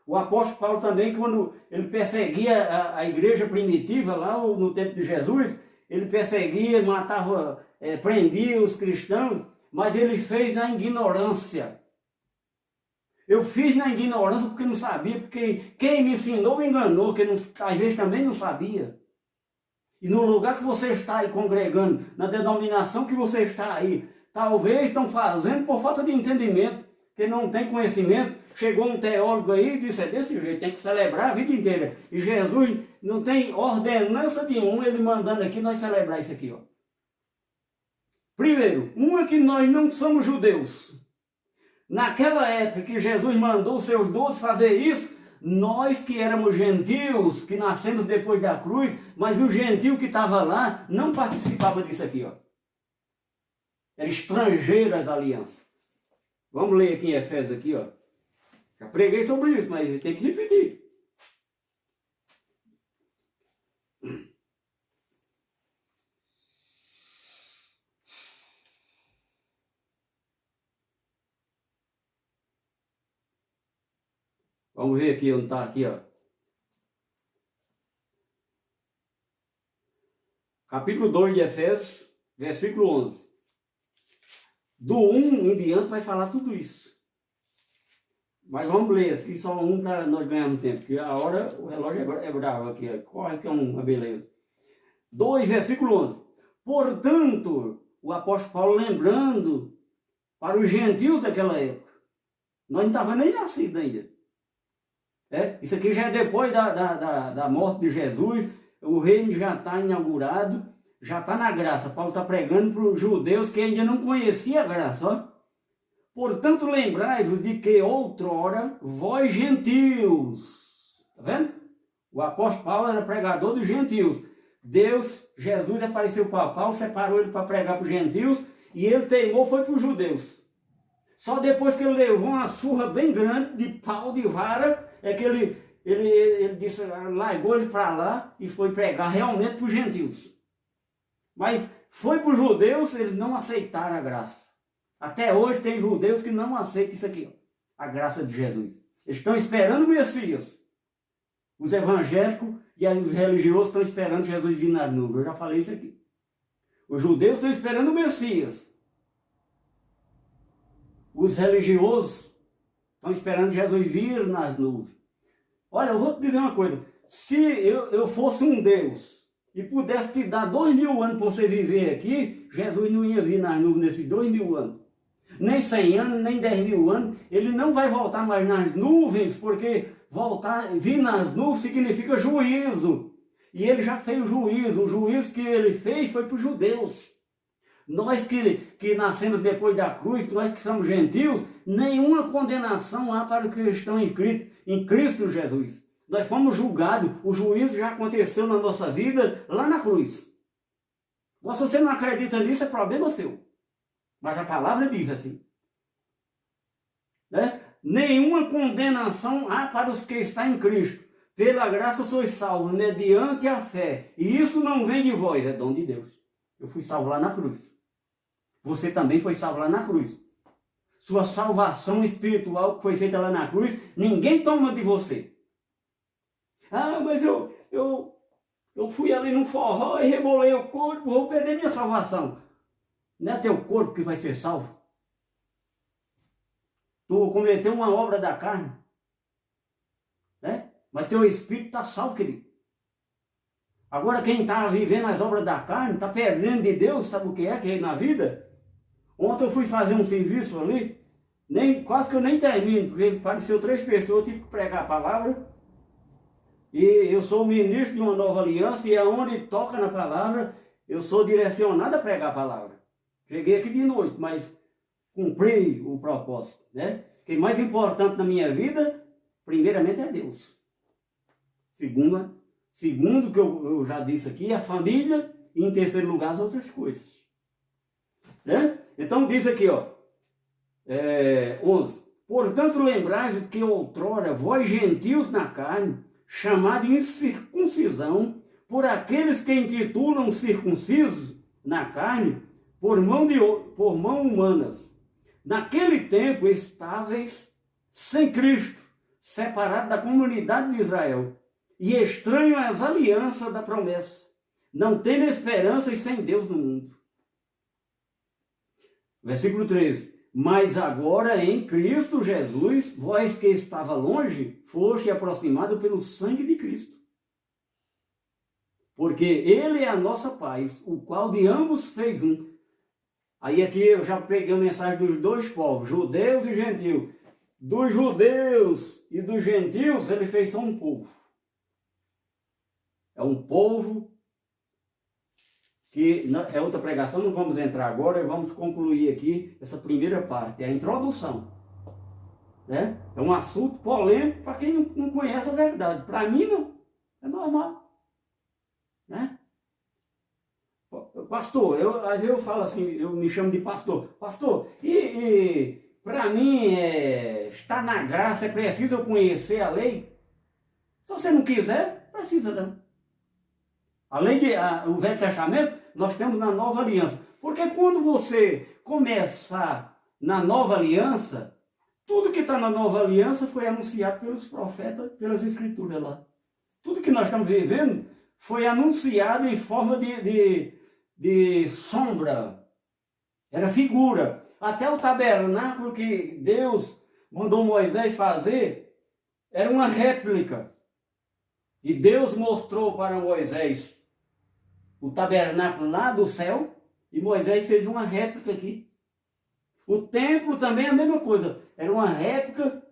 O apóstolo Paulo também, quando ele perseguia a igreja primitiva lá no tempo de Jesus, ele perseguia, matava, prendia os cristãos, mas ele fez na ignorância. Eu fiz na ignorância porque não sabia, porque quem me ensinou me enganou, que às vezes também não sabia. E no lugar que você está aí congregando, na denominação que você está aí, talvez estão fazendo por falta de entendimento, que não tem conhecimento. Chegou um teólogo aí e disse: é desse jeito, tem que celebrar a vida inteira. E Jesus não tem ordenança de ele mandando aqui nós celebrar isso aqui, ó. Primeiro, uma que nós não somos judeus. Naquela época que Jesus mandou os seus 12 fazer isso, nós que éramos gentios, que nascemos depois da cruz, mas o gentio que estava lá não participava disso aqui, ó. Era estrangeiro às alianças. Vamos ler aqui em Efésios aqui, ó. Já preguei sobre isso, mas tem que repetir. Vamos ver aqui onde está aqui, ó. Capítulo 2 de Efésios, versículo 11. Do 1 em diante vai falar tudo isso. Mas vamos ler aqui só um para nós ganharmos tempo, porque a hora, o relógio é bravo aqui, ó. Corre que é uma beleza. 2, versículo 11. Portanto, o apóstolo Paulo lembrando para os gentios daquela época. Nós não estávamos nem nascidos ainda. Isso aqui já é depois da morte de Jesus. O reino já está inaugurado, já está na graça. Paulo está pregando para os judeus que ainda não conheciam a graça. Ó. Portanto, lembrai-vos de que outrora vós gentios. Está vendo? O apóstolo Paulo era pregador dos gentios. Jesus apareceu para Paulo, separou ele para pregar para os gentios e ele teimou, foi para os judeus. Só depois que ele levou uma surra bem grande de pau de vara, é que ele disse, largou ele para lá e foi pregar realmente para os gentios. Mas foi para os judeus, eles não aceitaram a graça. Até hoje tem judeus que não aceitam isso aqui, ó, a graça de Jesus. Eles estão esperando o Messias. Os evangélicos e os religiosos estão esperando Jesus vir nas nuvens. Eu já falei isso aqui. Os judeus estão esperando o Messias. Os religiosos estão esperando Jesus vir nas nuvens. Olha, eu vou te dizer uma coisa. Se eu fosse um Deus e pudesse te dar 2000 anos para você viver aqui, Jesus não ia vir nas nuvens nesses 2000 anos. Nem 100 anos, nem 10.000 anos. Ele não vai voltar mais nas nuvens, porque vir nas nuvens significa juízo. E ele já fez o juízo. O juízo que ele fez foi para os judeus. Nós que nascemos depois da cruz, nós que somos gentios, nenhuma condenação há para os que estão inscritos em Cristo Jesus. Nós fomos julgados, o juízo já aconteceu na nossa vida lá na cruz. Mas se você não acredita nisso, é problema seu. Mas a palavra diz assim. Nenhuma condenação há para os que estão em Cristo. Pela graça sois salvos, mediante a fé. E isso não vem de vós, é dom de Deus. Eu fui salvo lá na cruz. Você também foi salvo lá na cruz. Sua salvação espiritual que foi feita lá na cruz, ninguém toma de você. Ah, mas eu fui ali num forró e rebolei o corpo, vou perder minha salvação. Não é teu corpo que vai ser salvo. Tu cometeu uma obra da carne. Mas teu espírito está salvo, querido. Agora quem está vivendo as obras da carne, está perdendo de Deus, sabe o que é na vida? Ontem eu fui fazer um serviço ali, quase que eu nem termino, porque apareceu 3 pessoas, eu tive que pregar a palavra. E eu sou ministro de uma nova aliança, e aonde toca na palavra, eu sou direcionado a pregar a palavra. Cheguei aqui de noite, mas cumpri o propósito, né? O que é mais importante na minha vida, primeiramente é Deus. Segundo que eu já disse aqui, a família, e em terceiro lugar as outras coisas. Né? Então diz aqui, ó, 11. Portanto, lembrai-vos que outrora vós gentios na carne, chamados de incircuncisão, por aqueles que intitulam circuncisos na carne, por mão humanas. Naquele tempo estáveis sem Cristo, separados da comunidade de Israel, e estranho às alianças da promessa, não tendo esperança e sem Deus no mundo. Versículo 13. Mas agora em Cristo Jesus, vós que estava longe, foste aproximado pelo sangue de Cristo. Porque Ele é a nossa paz, o qual de ambos fez um. Aí aqui eu já peguei a mensagem dos dois povos, judeus e gentios. Dos judeus e dos gentios, Ele fez só um povo. É um povo que é outra pregação, não vamos entrar agora, vamos concluir aqui essa primeira parte, é a introdução. Né? É um assunto polêmico para quem não conhece a verdade. Para mim, não. É normal. Né? Pastor, às vezes eu falo assim, eu me chamo de pastor. Pastor, para mim, estar na graça é preciso eu conhecer a lei. Se você não quiser, precisa não. Além do Velho Testamento, nós temos na Nova Aliança. Porque quando você começar na Nova Aliança, tudo que está na Nova Aliança foi anunciado pelos profetas, pelas Escrituras lá. Tudo que nós estamos vivendo foi anunciado em forma de sombra. Era figura. Até o tabernáculo que Deus mandou Moisés fazer era uma réplica. E Deus mostrou para Moisés o tabernáculo lá do céu e Moisés fez uma réplica aqui. O templo também é a mesma coisa. Era uma réplica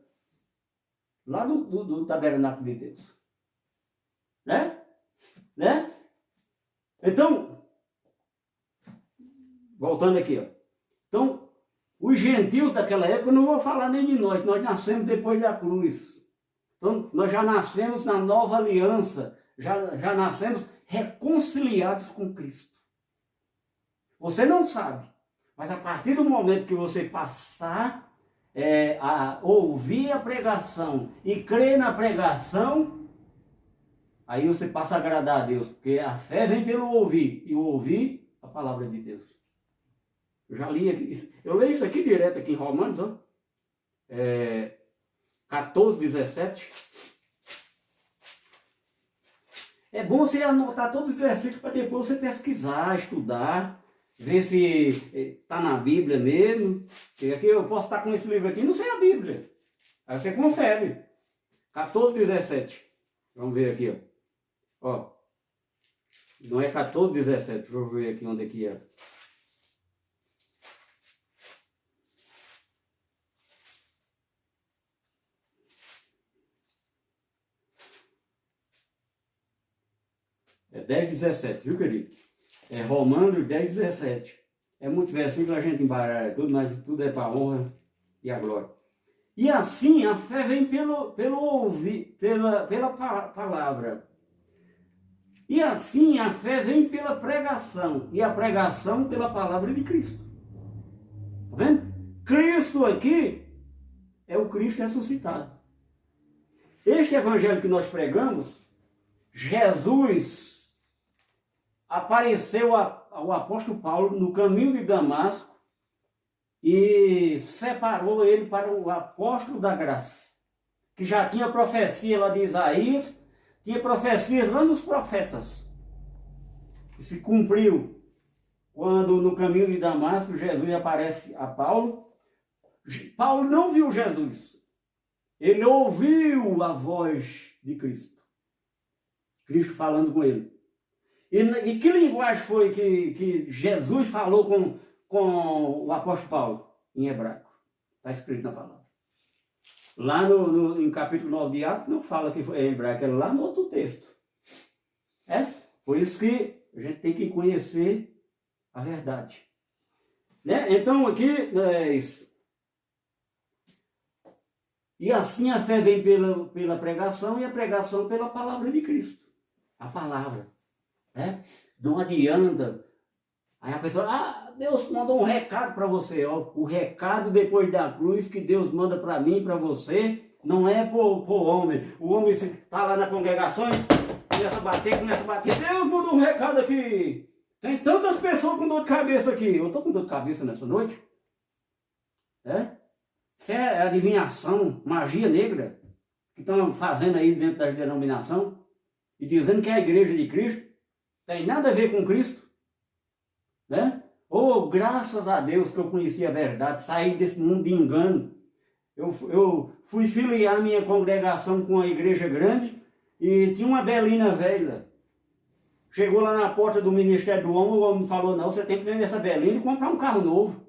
lá do tabernáculo de Deus. Né? Então, voltando aqui, ó. Então, os gentios daquela época, eu não vou falar nem de nós nascemos depois da cruz. Então, nós já nascemos na nova aliança, já nascemos reconciliados com Cristo. Você não sabe, mas a partir do momento que você passar a ouvir a pregação e crer na pregação, aí você passa a agradar a Deus, porque a fé vem pelo ouvir, e o ouvir a palavra de Deus. Eu já li aqui, eu leio isso aqui direto aqui em Romanos, ó. 14, 17. É bom você anotar todos os versículos para depois você pesquisar, estudar, ver se está na Bíblia mesmo. Porque aqui eu posso estar com esse livro aqui e não sei a Bíblia. Aí você confere. 14, 17. Vamos ver aqui, ó. Não é 14, 17. Deixa eu ver aqui onde é que é. É 10, 17, viu, querido? É Romanos 10, 17. É muito versículo, a gente embaralha tudo, mas tudo é para a honra e a glória. E assim a fé vem pelo ouvir, pela palavra. E assim a fé vem pela pregação. E a pregação pela palavra de Cristo. Está vendo? Cristo aqui é o Cristo ressuscitado. Este evangelho que nós pregamos, Jesus apareceu ao apóstolo Paulo no caminho de Damasco e separou ele para o apóstolo da graça, que já tinha profecia lá de Isaías, tinha profecias lá dos profetas, que se cumpriu quando no caminho de Damasco Jesus aparece a Paulo. Paulo não viu Jesus, ele ouviu a voz de Cristo, Cristo falando com ele. E que linguagem foi que Jesus falou com o apóstolo Paulo? Em hebraico. Está escrito na palavra. Lá em capítulo 9 de Atos não fala que foi em hebraico, é lá no outro texto. Por isso que a gente tem que conhecer a verdade. Então aqui é isso. E assim a fé vem pela pregação e a pregação pela palavra de Cristo. A palavra. Não adianta. Aí a pessoa, Deus mandou um recado para você. O recado depois da cruz que Deus manda para mim e para você, não é para o homem. O homem está lá na congregação, começa a bater. Deus mandou um recado aqui. Tem tantas pessoas com dor de cabeça aqui. Eu estou com dor de cabeça nessa noite. Isso é adivinhação, magia negra, que estão fazendo aí dentro da denominação e dizendo que é a igreja de Cristo. Tem nada a ver com Cristo, graças a Deus que eu conheci a verdade, saí desse mundo de engano. Eu fui filiar minha congregação com a igreja grande e tinha uma belina velha. Chegou lá na porta do Ministério do Homem, o homem falou, não, você tem que vender essa belina e comprar um carro novo,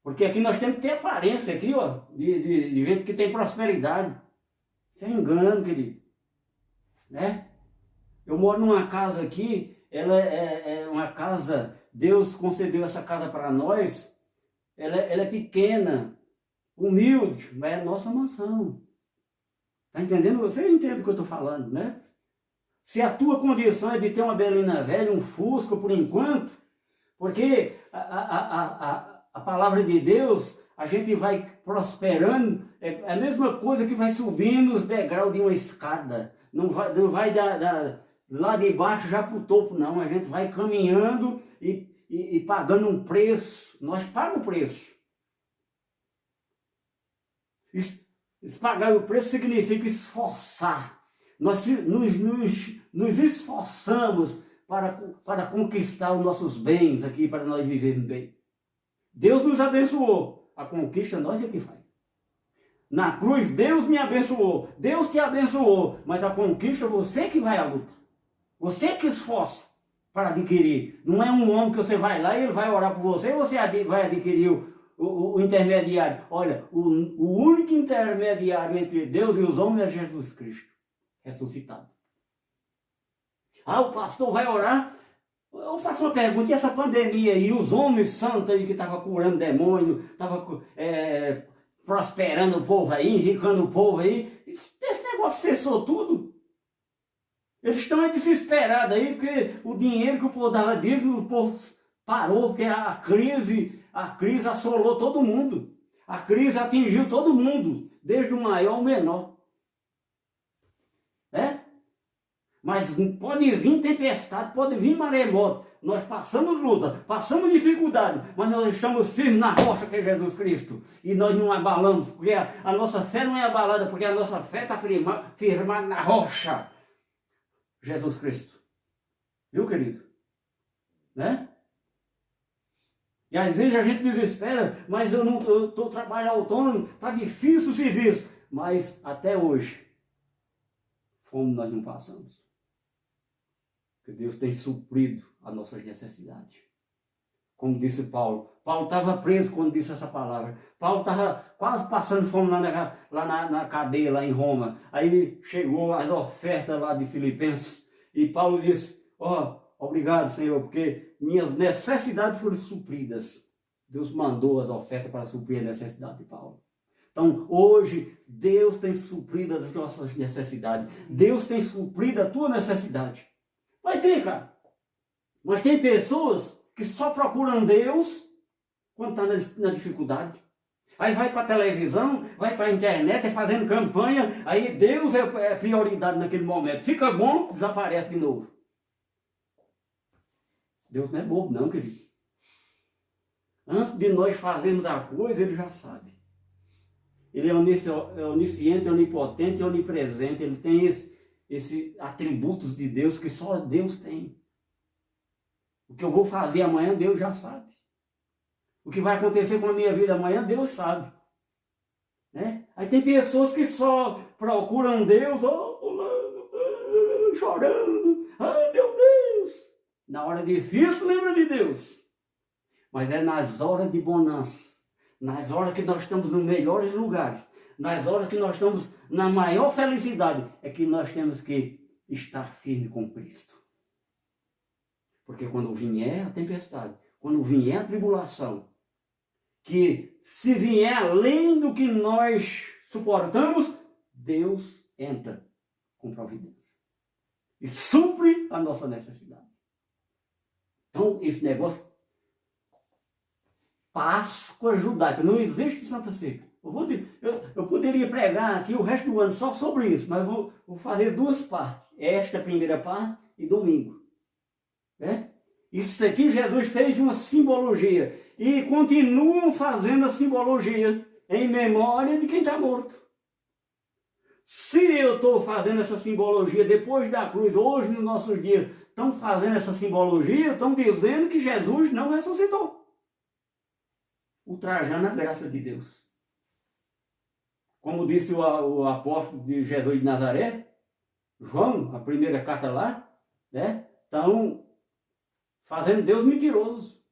Porque aqui nós temos que ter aparência aqui, de gente que tem prosperidade. Isso é engano, querido, Eu moro numa casa aqui, ela é uma casa, Deus concedeu essa casa para nós, ela é pequena, humilde, mas é a nossa mansão. Está entendendo? Você entende o que eu estou falando, Se a tua condição é de ter uma belina velha, um Fusca por enquanto, porque a palavra de Deus, a gente vai prosperando, é a mesma coisa que vai subindo os degraus de uma escada. Não vai lá de baixo já para o topo, não. A gente vai caminhando e pagando um preço. Nós pagamos o preço. Pagar o preço significa esforçar. Nós nos esforçamos para conquistar os nossos bens aqui, para nós vivermos bem. Deus nos abençoou. A conquista nós é que faz. Na cruz, Deus me abençoou. Deus te abençoou. Mas a conquista, você que vai à luta. Você que esforça para adquirir. Não é um homem que você vai lá e ele vai orar por você e você vai adquirir o intermediário. Olha, o único intermediário entre Deus e os homens é Jesus Cristo, ressuscitado. Ah, o pastor vai orar. Eu faço uma pergunta, e essa pandemia aí, os homens santos aí que estavam curando demônio, estavam prosperando o povo aí, enricando o povo aí, esse negócio cessou tudo. Eles estão desesperados aí, porque o dinheiro que o povo dava dízimo, o povo parou, porque a crise assolou todo mundo. A crise atingiu todo mundo, desde o maior ao menor. Mas pode vir tempestade, pode vir maremoto. Nós passamos luta, passamos dificuldade, mas nós estamos firmes na rocha que é Jesus Cristo. E nós não abalamos, porque a nossa fé não é abalada, porque a nossa fé está firmada na rocha. Jesus Cristo. Viu, querido? Né? E às vezes a gente desespera, mas eu estou trabalhando autônomo, está difícil o serviço. Mas até hoje, fome nós não passamos. Porque Deus tem suprido as nossas necessidades. Como disse Paulo. Paulo estava preso quando disse essa palavra. Paulo estava quase passando fome lá na cadeia, lá em Roma. Aí chegou as ofertas lá de Filipenses. E Paulo disse, obrigado, Senhor, porque minhas necessidades foram supridas. Deus mandou as ofertas para suprir a necessidade de Paulo. Então, hoje, Deus tem suprido as nossas necessidades. Deus tem suprido a tua necessidade. Vai ver, cara. Mas tem pessoas que só procuram Deus quando está na dificuldade. Aí vai para a televisão, vai para a internet, fazendo campanha, aí Deus é prioridade naquele momento. Fica bom, desaparece de novo. Deus não é bobo não, querido. Antes de nós fazermos a coisa, Ele já sabe. Ele é onisciente, onipotente e onipresente. Ele tem esses atributos de Deus que só Deus tem. O que eu vou fazer amanhã, Deus já sabe. O que vai acontecer com a minha vida amanhã, Deus sabe. Né? Aí tem pessoas que só procuram Deus, chorando. Ai, meu Deus! Na hora difícil, lembra de Deus. Mas é nas horas de bonança, nas horas que nós estamos nos melhores lugares, nas horas que nós estamos na maior felicidade, é que nós temos que estar firme com Cristo. Porque quando vier a tempestade, quando vier a tribulação, que se vier além do que nós suportamos, Deus entra com providência e supre a nossa necessidade. Então, esse negócio, Páscoa judaica, não existe Santa Ceia. Eu poderia pregar aqui o resto do ano só sobre isso, mas vou fazer duas partes. Esta primeira parte e domingo. Isso aqui Jesus fez uma simbologia. E continuam fazendo a simbologia em memória de quem está morto. Se eu estou fazendo essa simbologia depois da cruz, hoje nos nossos dias, estão fazendo essa simbologia, estão dizendo que Jesus não ressuscitou. Ultrajando a graça de Deus. Como disse o apóstolo de Jesus de Nazaré, João, a primeira carta lá, estão fazendo Deus mentiroso.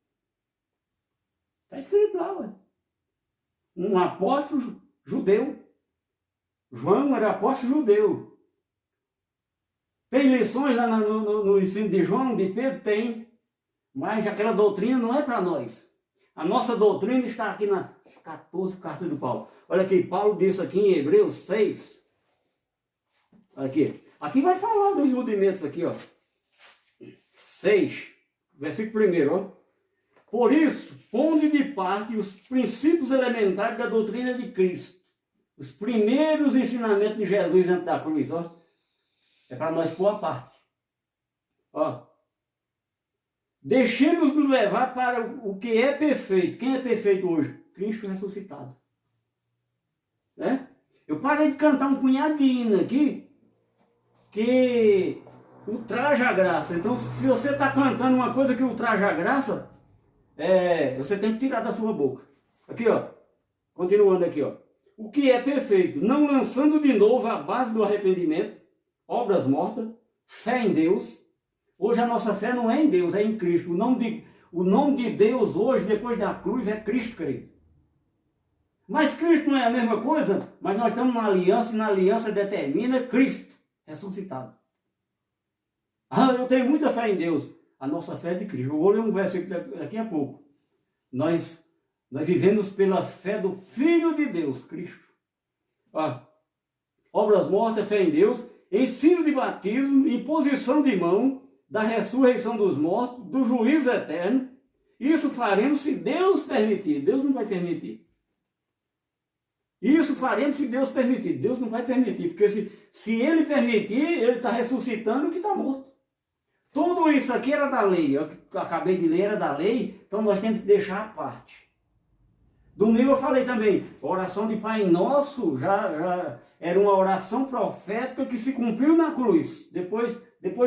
Está escrito lá, ué. Um apóstolo judeu. João era apóstolo judeu. Tem lições lá no ensino de João, de Pedro? Tem. Mas aquela doutrina não é para nós. A nossa doutrina está aqui nas 14 cartas do Paulo. Olha aqui, Paulo disse aqui em Hebreus 6. Olha aqui. Aqui vai falar dos rudimentos aqui, ó. 6, versículo 1, ó. Por isso, pondo de parte os princípios elementares da doutrina de Cristo, os primeiros ensinamentos de Jesus antes da cruz, ó, é para nós pôr a parte. Ó, deixemos-nos levar para o que é perfeito. Quem é perfeito hoje? Cristo ressuscitado. Né? Eu parei de cantar um punhado de hino aqui, que ultraja a graça. Então, se você está cantando uma coisa que ultraja a graça, você tem que tirar da sua boca. Aqui, ó. Continuando aqui, ó. O que é perfeito? Não lançando de novo a base do arrependimento, obras mortas, fé em Deus. Hoje a nossa fé não é em Deus, é em Cristo. O nome de Deus hoje, depois da cruz, é Cristo, querido. Mas Cristo não é a mesma coisa, mas nós estamos numa aliança, e na aliança determina Cristo ressuscitado. Eu tenho muita fé em Deus. A nossa fé é de Cristo. Eu vou ler um versículo daqui a pouco. Nós vivemos pela fé do Filho de Deus, Cristo. Obras mortas, fé em Deus, ensino de batismo, imposição de mão, da ressurreição dos mortos, do juízo eterno. Isso faremos se Deus permitir. Deus não vai permitir. Isso faremos se Deus permitir. Deus não vai permitir, porque se Ele permitir, Ele está ressuscitando o que está morto. Tudo isso aqui era da lei. Eu acabei de ler, era da lei, então nós temos que deixar a parte. Domingo eu falei também, a oração de Pai Nosso já era uma oração profética que se cumpriu na cruz. Depois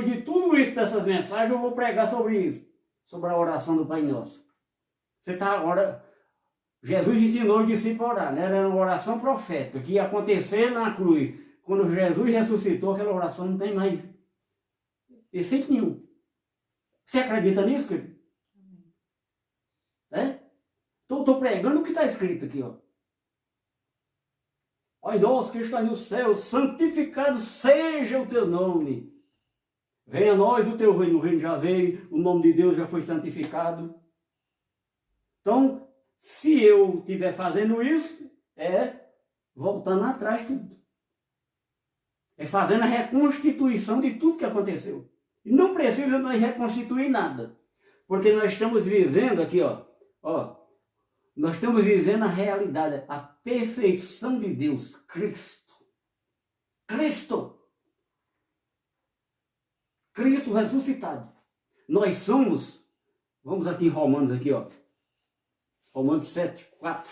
de tudo isso, dessas mensagens, eu vou pregar sobre isso, sobre a oração do Pai Nosso. Você está agora... Jesus ensinou os discípulos a orar, né? Era uma oração profética, que ia acontecer na cruz. Quando Jesus ressuscitou, aquela oração não tem mais efeito nenhum. Você acredita nisso, querido? Estou pregando o que está escrito aqui, ó. Pai nosso que está no céu, santificado seja o teu nome. Venha a nós o teu reino. O reino já veio, o nome de Deus já foi santificado. Então, se eu estiver fazendo isso, voltando atrás tudo. É fazendo a reconstituição de tudo que aconteceu. E não precisa nós reconstituir nada. Porque nós estamos vivendo aqui, ó. Nós estamos vivendo a realidade, a perfeição de Deus, Cristo. Cristo ressuscitado. Nós somos, vamos aqui em Romanos aqui, ó. Romanos 7, 4.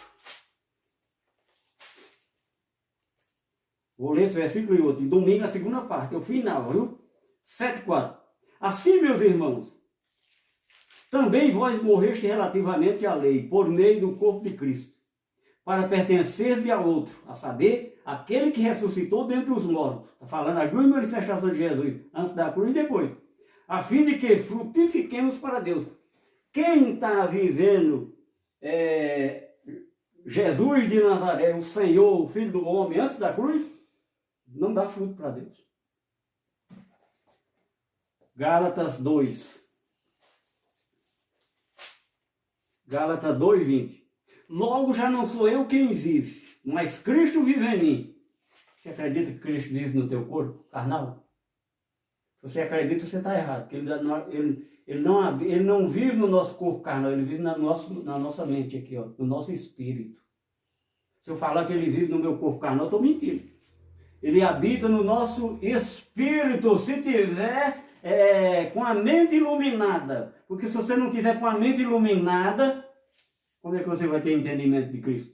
Vou ler esse versículo e outro. E domingo a segunda parte, é o final, viu? 7, 4. Assim, meus irmãos, também vós morreste relativamente à lei, por meio do corpo de Cristo, para pertenceres a outro, a saber, aquele que ressuscitou dentre os mortos. Está falando as duas manifestações de Jesus, antes da cruz e depois. A fim de que frutifiquemos para Deus. Quem está vivendo Jesus de Nazaré, o Senhor, o Filho do Homem, antes da cruz, não dá fruto para Deus. Gálatas 2. Gálatas 2, 20. Logo já não sou eu quem vive, mas Cristo vive em mim. Você acredita que Cristo vive no teu corpo carnal? Se você acredita, você está errado. Porque ele não vive no nosso corpo carnal, ele vive na nossa mente aqui, ó, no nosso espírito. Se eu falar que ele vive no meu corpo carnal, eu estou mentindo. Ele habita no nosso espírito, se tiver com a mente iluminada. Porque se você não tiver com a mente iluminada, como é que você vai ter entendimento de Cristo?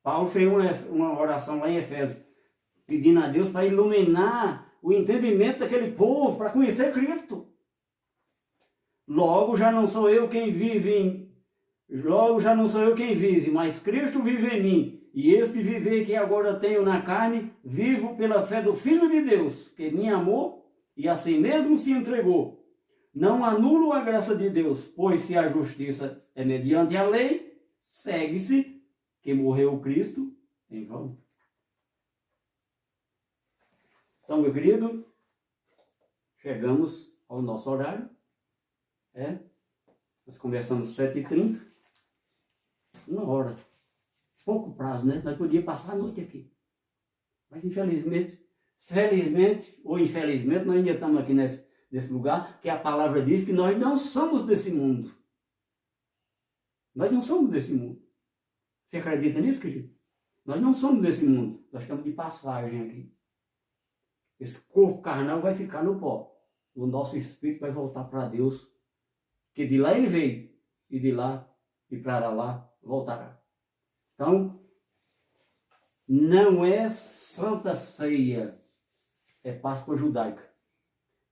Paulo fez uma oração lá em Efésios, pedindo a Deus para iluminar o entendimento daquele povo, para conhecer Cristo. Logo já não sou eu quem vive, mas Cristo vive em mim. E este viver que agora tenho na carne, vivo pela fé do Filho de Deus, que me amou e assim mesmo se entregou. Não anulo a graça de Deus, pois se a justiça é mediante a lei, segue-se que morreu Cristo em vão. Então, meu querido, chegamos ao nosso horário. Nós conversamos 7h30. Uma hora. Pouco prazo, né? Nós podíamos passar a noite aqui. Mas felizmente ou infelizmente, nós ainda estamos aqui nesse lugar, que a palavra diz que nós não somos desse mundo. Nós não somos desse mundo. Você acredita nisso, querido? Nós não somos desse mundo. Nós estamos de passagem aqui. Esse corpo carnal vai ficar no pó. O nosso espírito vai voltar para Deus. Que de lá ele veio. E de lá e para lá voltará. Então, não é Santa Ceia. É Páscoa judaica.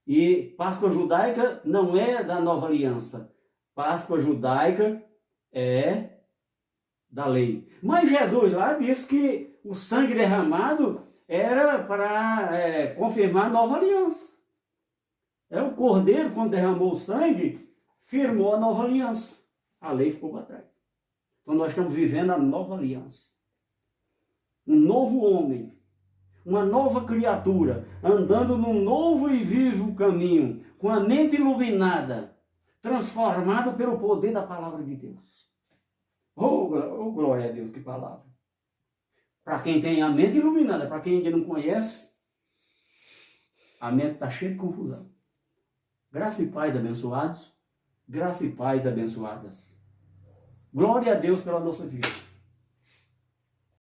E Páscoa judaica não é da Nova Aliança. Páscoa judaica é da lei. Mas Jesus lá disse que o sangue derramado era para confirmar a Nova Aliança. O Cordeiro, quando derramou o sangue, firmou a Nova Aliança. A lei ficou para trás. Então nós estamos vivendo a Nova Aliança. Um novo homem. Uma nova criatura, andando num novo e vivo caminho, com a mente iluminada, transformado pelo poder da palavra de Deus. Oh, glória a Deus, que palavra. Para quem tem a mente iluminada, para quem ainda não conhece, a mente está cheia de confusão. Graça e paz, abençoados. Graça e paz, abençoadas. Glória a Deus pelas nossas vidas.